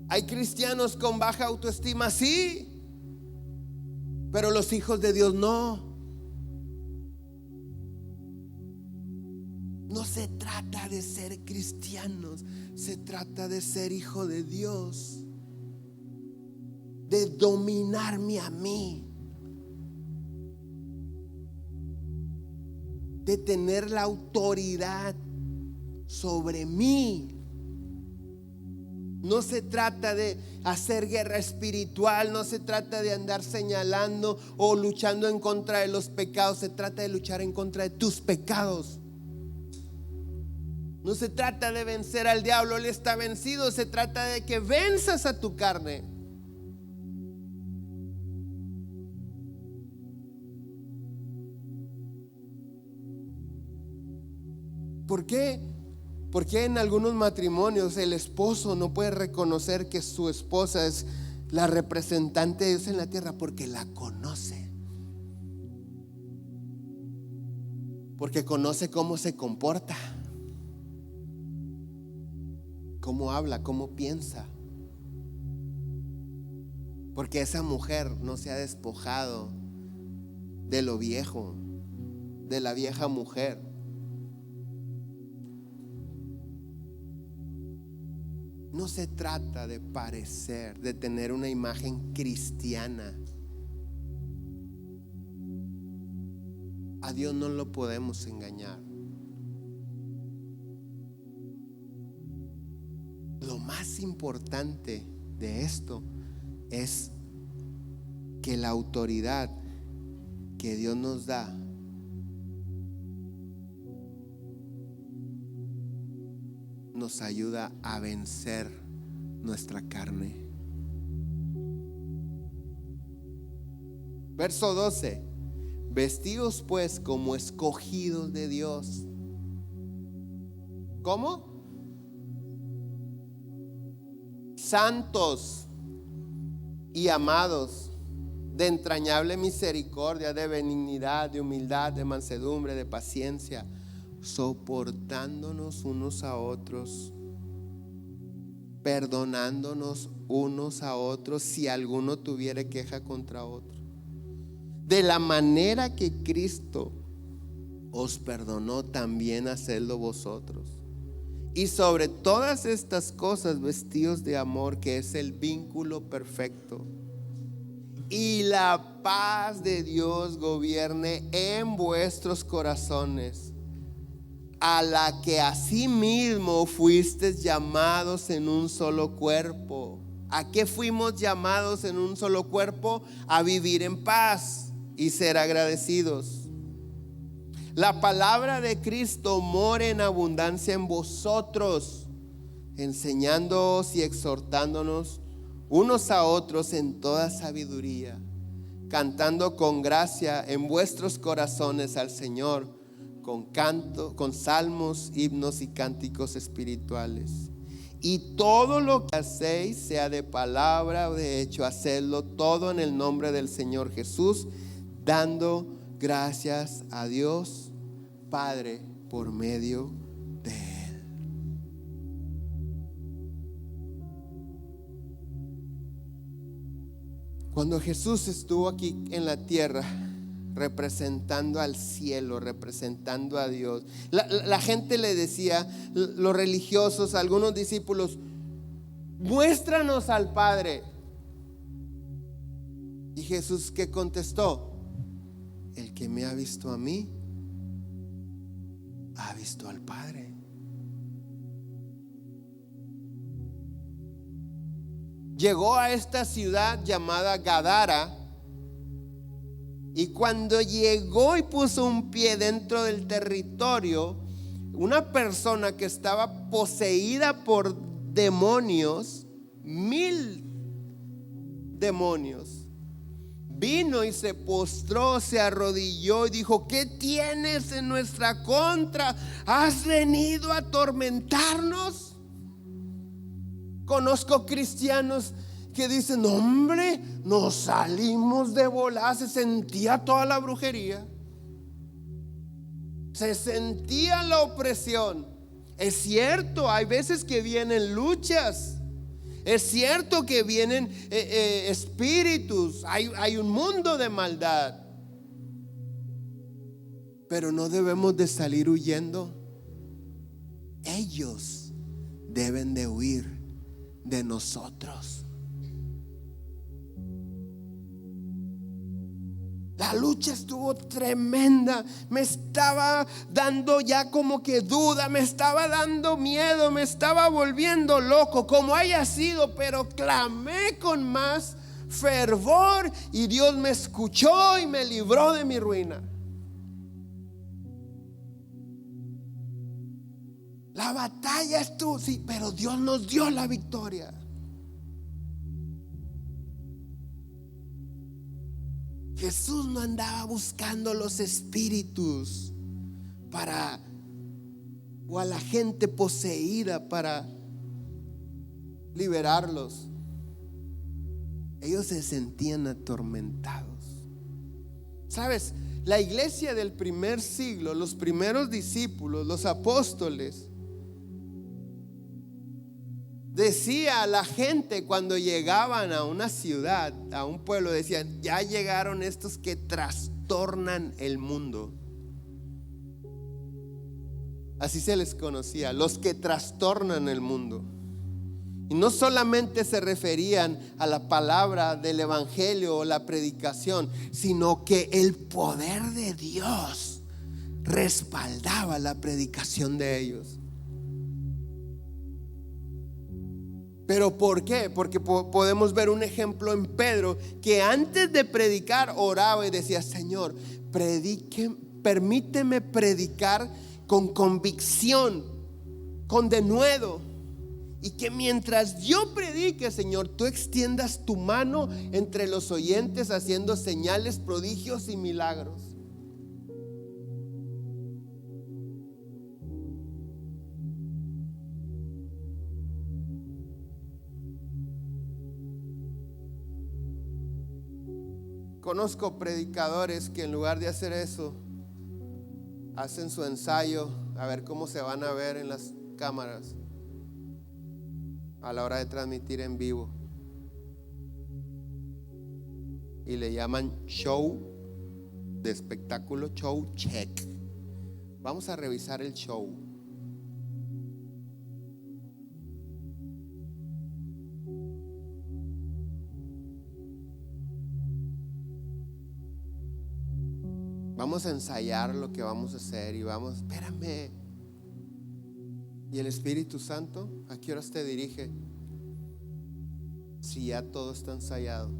Hay cristianos con baja autoestima, sí. Pero los hijos de Dios no. No se trata de ser cristianos, se trata de ser hijo de Dios, de dominarme a mí, de tener la autoridad sobre mí. No se trata de hacer guerra espiritual, no se trata de andar señalando o luchando en contra de los pecados, se trata de luchar en contra de tus pecados. No se trata de vencer al diablo, él está vencido, se trata de que venzas a tu carne. ¿Por qué? Porque en algunos matrimonios el esposo no puede reconocer que su esposa es la representante de Dios en la tierra? Porque la conoce. Porque conoce cómo se comporta, cómo habla, cómo piensa. Porque esa mujer no se ha despojado de lo viejo, de la vieja mujer. No se trata de parecer, de tener una imagen cristiana. A Dios no lo podemos engañar. Lo más importante de esto es que la autoridad que Dios nos da nos ayuda a vencer nuestra carne. Verso 12: vestidos pues como escogidos de Dios. ¿Cómo? Santos y amados, de entrañable misericordia, de benignidad, de humildad, de mansedumbre, de paciencia, soportándonos unos a otros, perdonándonos unos a otros si alguno tuviere queja contra otro. De la manera que Cristo os perdonó, también hacedlo vosotros. Y sobre todas estas cosas, vestidos de amor, que es el vínculo perfecto. Y la paz de Dios gobierne en vuestros corazones, a la que asimismo fuisteis llamados en un solo cuerpo. ¿A qué fuimos llamados en un solo cuerpo? A vivir en paz y ser agradecidos. La palabra de Cristo more en abundancia en vosotros, enseñándoos y exhortándonos unos a otros en toda sabiduría, cantando con gracia en vuestros corazones al Señor, con canto, con salmos, himnos y cánticos espirituales. Y todo lo que hacéis, sea de palabra o de hecho, hacedlo todo en el nombre del Señor Jesús, dando gracias a Dios Padre por medio de Él. Cuando Jesús estuvo aquí en la tierra, representando al cielo, representando a Dios. La gente le decía, los religiosos, algunos discípulos, muéstranos al Padre. Y Jesús, ¿qué contestó? El que me ha visto a mí, ha visto al Padre. Llegó a esta ciudad llamada Gadara, y cuando llegó y puso un pie dentro del territorio, una persona que estaba poseída por demonios, 1000 demonios, vino y se postró, se arrodilló y dijo: ¿qué tienes en nuestra contra? ¿Has venido a atormentarnos? Conozco cristianos que dicen: hombre, nos salimos de volada. Se sentía toda la brujería, se sentía la opresión. Es cierto, hay veces que vienen luchas, es cierto que vienen espíritus, hay un mundo de maldad, pero no debemos de salir huyendo. Ellos deben de huir de nosotros. La lucha estuvo tremenda. Me estaba dando ya como que duda, me estaba dando miedo, me estaba volviendo loco, como haya sido, pero clamé con más fervor y Dios me escuchó y me libró de mi ruina. La batalla estuvo, sí, pero Dios nos dio la victoria. Jesús no andaba buscando los espíritus o a la gente poseída para liberarlos. Ellos se sentían atormentados. ¿Sabes? La iglesia del primer siglo, los primeros discípulos, los apóstoles, decía a la gente cuando llegaban a una ciudad, a un pueblo, decían: ya llegaron estos que trastornan el mundo. Así se les conocía, los que trastornan el mundo. Y no solamente se referían a la palabra del evangelio o la predicación, sino que el poder de Dios respaldaba la predicación de ellos. ¿Pero por qué? Porque podemos ver un ejemplo en Pedro, que antes de predicar oraba y decía: Señor, permíteme predicar con convicción, con denuedo, y que mientras yo predique, Señor, tú extiendas tu mano entre los oyentes, haciendo señales, prodigios y milagros. Conozco predicadores que en lugar de hacer eso, hacen su ensayo a ver cómo se van a ver en las cámaras a la hora de transmitir en vivo, y le llaman show de espectáculo, show check. Vamos a revisar el show. Vamos a ensayar lo que vamos a hacer y vamos, espérame. ¿Y el Espíritu Santo a qué horas te dirige? Si ya todo está ensayado.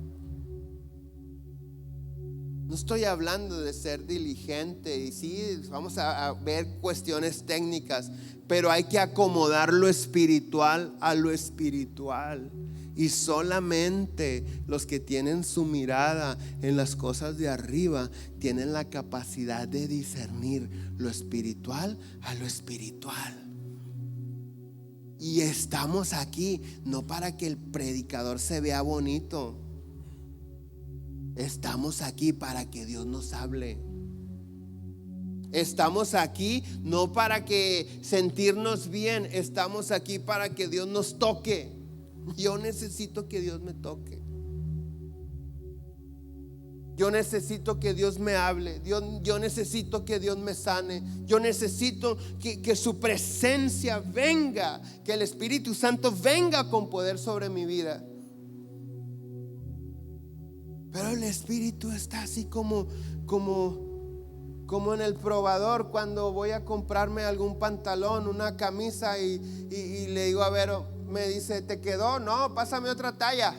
No estoy hablando de ser diligente, y sí, vamos a ver cuestiones técnicas, pero hay que acomodar lo espiritual a lo espiritual. Y solamente los que tienen su mirada en las cosas de arriba tienen la capacidad de discernir lo espiritual a lo espiritual. Y estamos aquí no para que el predicador se vea bonito. Estamos aquí para que Dios nos hable. Estamos aquí no para que sentirnos bien. Estamos aquí para que Dios nos toque. Yo necesito que Dios me toque. Yo necesito que Dios me hable. Yo necesito que Dios me sane. Yo necesito que su presencia venga, que el Espíritu Santo venga con poder sobre mi vida. Pero el Espíritu está así como en el probador cuando voy a comprarme algún pantalón, una camisa y le digo, a ver, me dice, ¿te quedó? No, pásame otra talla.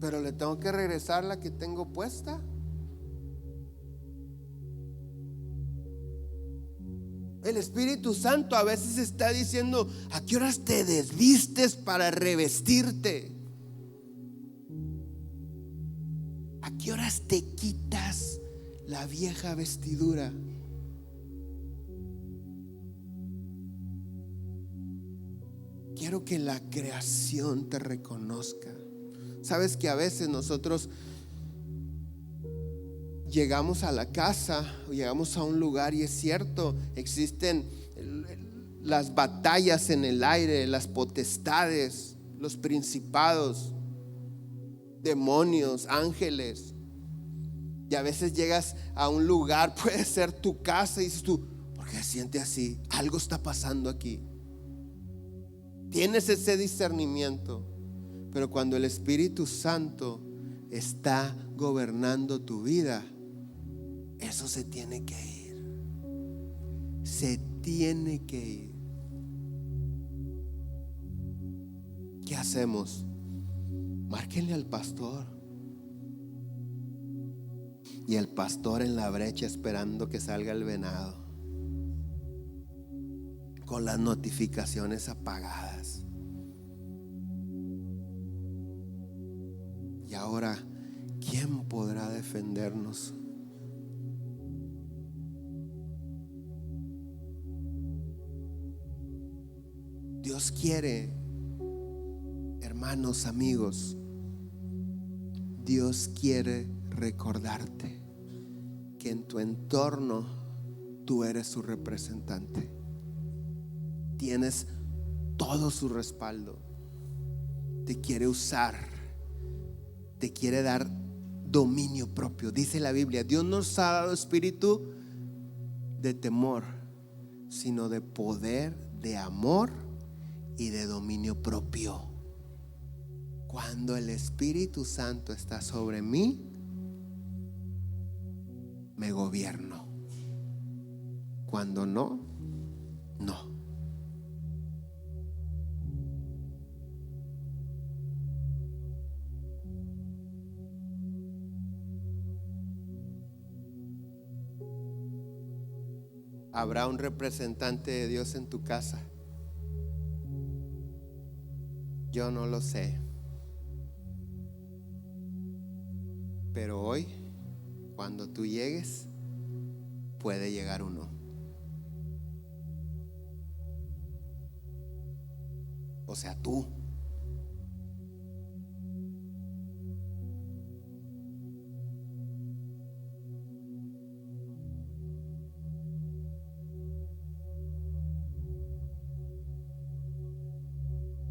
Pero le tengo que regresar la que tengo puesta. El Espíritu Santo a veces está diciendo, ¿a qué horas te desvistes para revestirte? ¿A qué horas te quitas la vieja vestidura? Quiero que la creación te reconozca. Sabes que a veces nosotros llegamos a la casa o llegamos a un lugar y es cierto, existen las batallas en el aire, las potestades, los principados, demonios, ángeles. Y a veces llegas a un lugar, puede ser tu casa, y dices tú, ¿por qué se siente así? Algo está pasando aquí. Tienes ese discernimiento. Pero cuando el Espíritu Santo está gobernando tu vida, eso se tiene que ir. Se tiene que ir. ¿Qué hacemos? Márquenle al pastor. Y el pastor en la brecha esperando que salga el venado, con las notificaciones apagadas. Y ahora, ¿quién podrá defendernos? Dios quiere, hermanos, amigos, Dios quiere recordarte que en tu entorno tú eres su representante. Tienes todo su respaldo. Te quiere usar. Te quiere dar dominio propio. Dice la Biblia, Dios nos ha dado espíritu de temor, sino de poder, de amor y de dominio propio. Cuando el Espíritu Santo está sobre mí, me gobierno. Cuando no, no. ¿Habrá un representante de Dios en tu casa? Yo no lo sé. Pero hoy, cuando tú llegues, puede llegar uno. O sea, tú.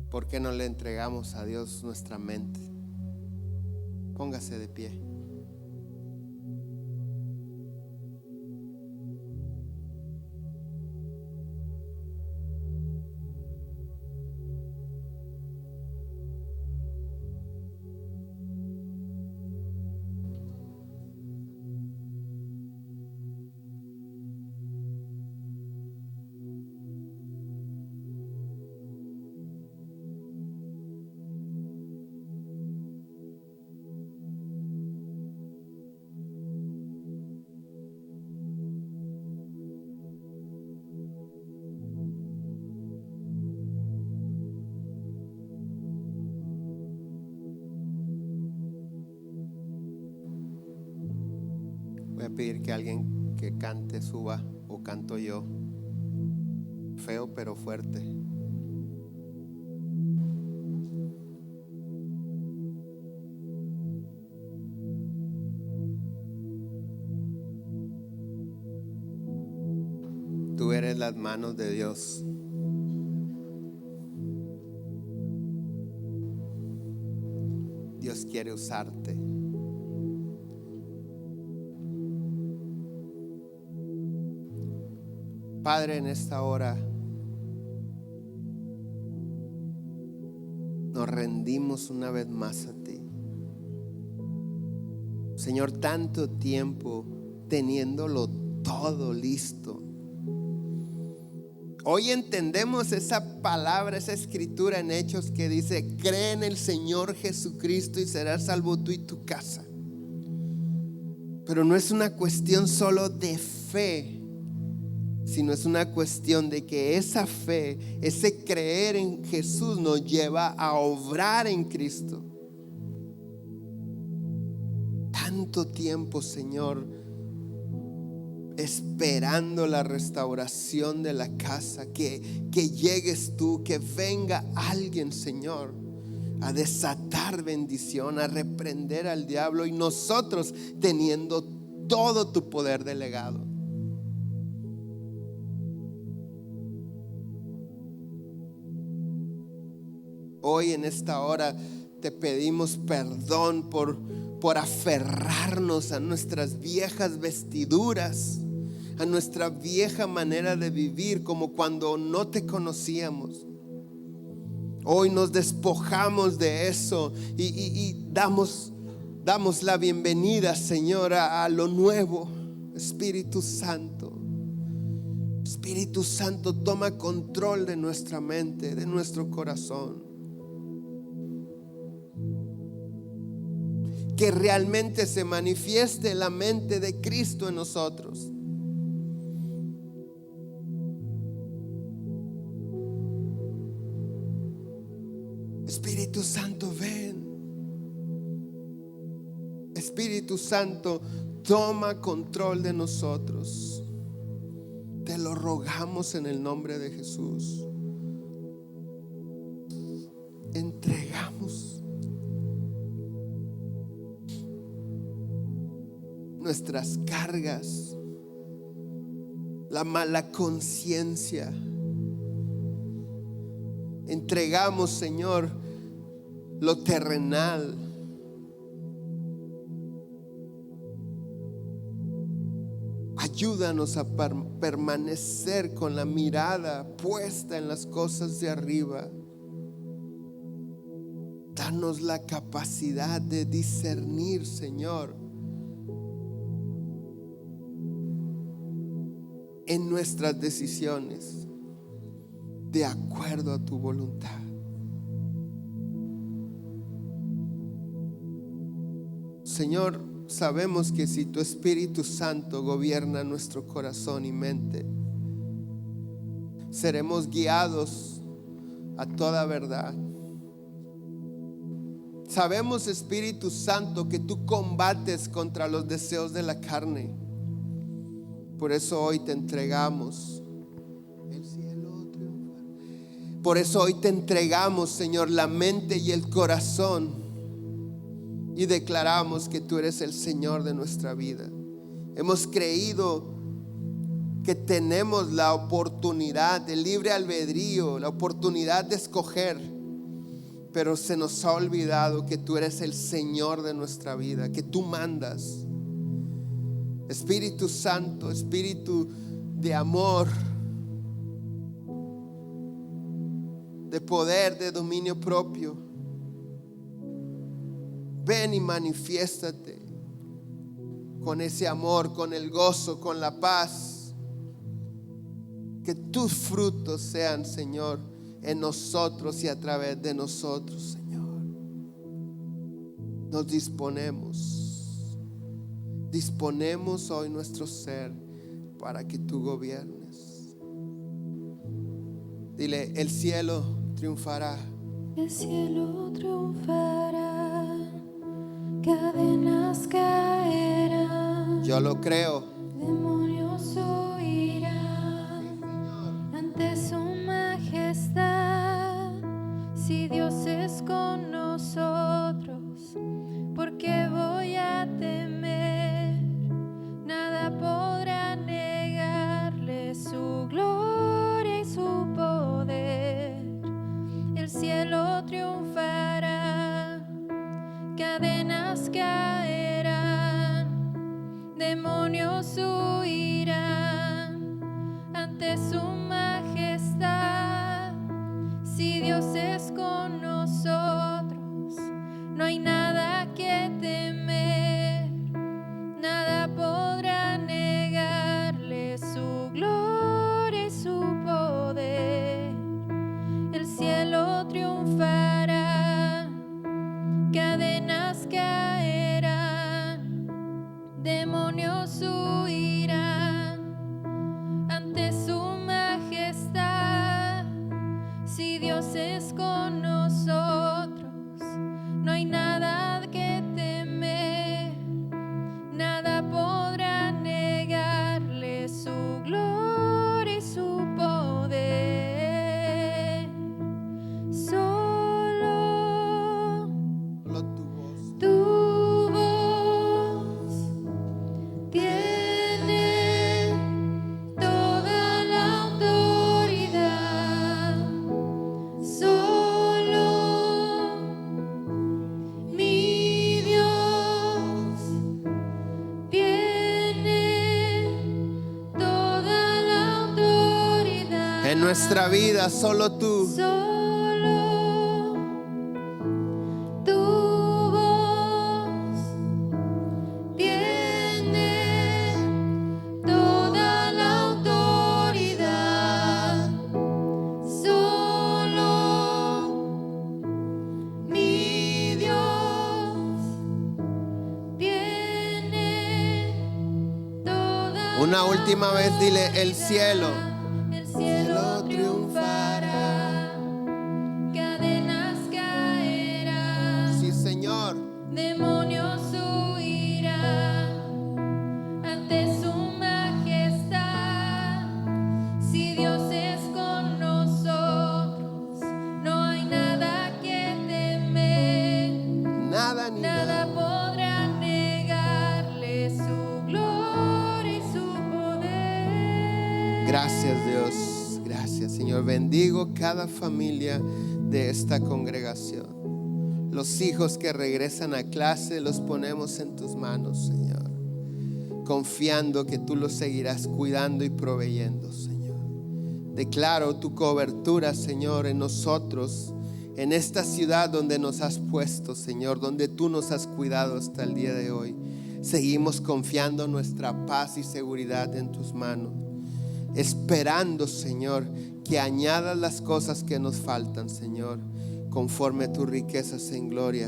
¿Por qué no le entregamos a Dios nuestra mente? Póngase de pie. Voy a pedir que alguien que cante suba, o canto yo, feo pero fuerte. Tú eres las manos de Dios. Dios quiere usarte. Padre, en esta hora nos rendimos una vez más a ti. Señor, tanto tiempo teniéndolo todo listo. Hoy entendemos esa palabra, esa escritura en Hechos que dice: cree en el Señor Jesucristo y serás salvo tú y tu casa. Pero no es una cuestión solo de fe, sino es una cuestión de que esa fe, ese creer en Jesús nos lleva a obrar en Cristo. Tanto tiempo, Señor, esperando la restauración de la casa, que llegues tú, que venga alguien, Señor, a desatar bendición, a reprender al diablo, y nosotros teniendo todo tu poder delegado. Hoy en esta hora te pedimos perdón por aferrarnos a nuestras viejas vestiduras, a nuestra vieja manera de vivir, como cuando no te conocíamos. Hoy nos despojamos de eso y damos la bienvenida, Señor, a lo nuevo. Espíritu Santo, Espíritu Santo, toma control de nuestra mente, de nuestro corazón. Que realmente se manifieste la mente de Cristo en nosotros. Espíritu Santo, ven. Espíritu Santo, toma control de nosotros. Te lo rogamos en el nombre de Jesús. Entregamos nuestras cargas, la mala conciencia. Entregamos, Señor, lo terrenal. Ayúdanos a permanecer con la mirada puesta en las cosas de arriba. Danos la capacidad de discernir, Señor, en nuestras decisiones de acuerdo a tu voluntad. Señor, sabemos que si tu Espíritu Santo gobierna nuestro corazón y mente, seremos guiados a toda verdad. Sabemos, Espíritu Santo, que tú combates contra los deseos de la carne. Por eso hoy te entregamos el cielo triunfará. Por eso hoy te entregamos, Señor, la mente y el corazón, y declaramos que tú eres el Señor de nuestra vida. Hemos creído que tenemos la oportunidad de libre albedrío, la oportunidad de escoger, pero se nos ha olvidado que tú eres el Señor de nuestra vida, que tú mandas. Espíritu Santo, Espíritu de amor, de poder, de dominio propio, ven y manifiéstate con ese amor, con el gozo, con la paz. Que tus frutos sean, Señor, en nosotros y a través de nosotros, Señor. Nos disponemos hoy nuestro ser para que tú gobiernes. Dile: el cielo triunfará. El cielo triunfará, cadenas caerán. Yo lo creo. Demonios huirán ante su majestad. Si Dios es con nosotros, ¿por qué voy a temer? Nada podrá negarle su gloria y su poder. El cielo triunfará, cadenas caerán, demonios huirán ante su majestad. Si Dios es con nosotros, no hay nada que temer, nada podrá negarle su gloria y su poder. El cielo triunfará, cadenas caerán, demonios huirán ante su majestad. Si Dios es con nosotros, no hay nada que temer, nada podrá negarle su gloria y su poder. Solo Tu voz. tu voz tiene toda la autoridad. Solo mi Dios tiene toda la autoridad. En nuestra vida, solo tú. Solo tu voz tiene toda la autoridad. Solo mi Dios tiene toda Una última vez dile, el cielo. El cielo triunfará, cadenas caerán, Sí, Señor. demonios huirán ante su majestad. Si Dios es con nosotros, no hay nada que temer, Nada ni nada nada. podrá negarle su gloria y su poder. Gracias, Dios. Gracias, Señor. Bendigo cada familia de esta congregación. Los hijos que regresan a clase los ponemos en tus manos, Señor, confiando que tú los seguirás cuidando y proveyendo, Señor. Declaro tu cobertura, Señor, en nosotros, en esta ciudad donde nos has puesto, Señor, donde tú nos has cuidado hasta el día de hoy. Seguimos confiando nuestra paz y seguridad en tus manos, esperando, Señor, que añadas las cosas que nos faltan, Señor, conforme a tus riquezas en gloria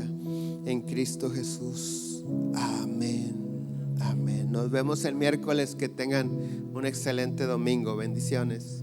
en Cristo Jesús. Amén. Amén. Nos vemos el miércoles. Que tengan un excelente domingo. Bendiciones.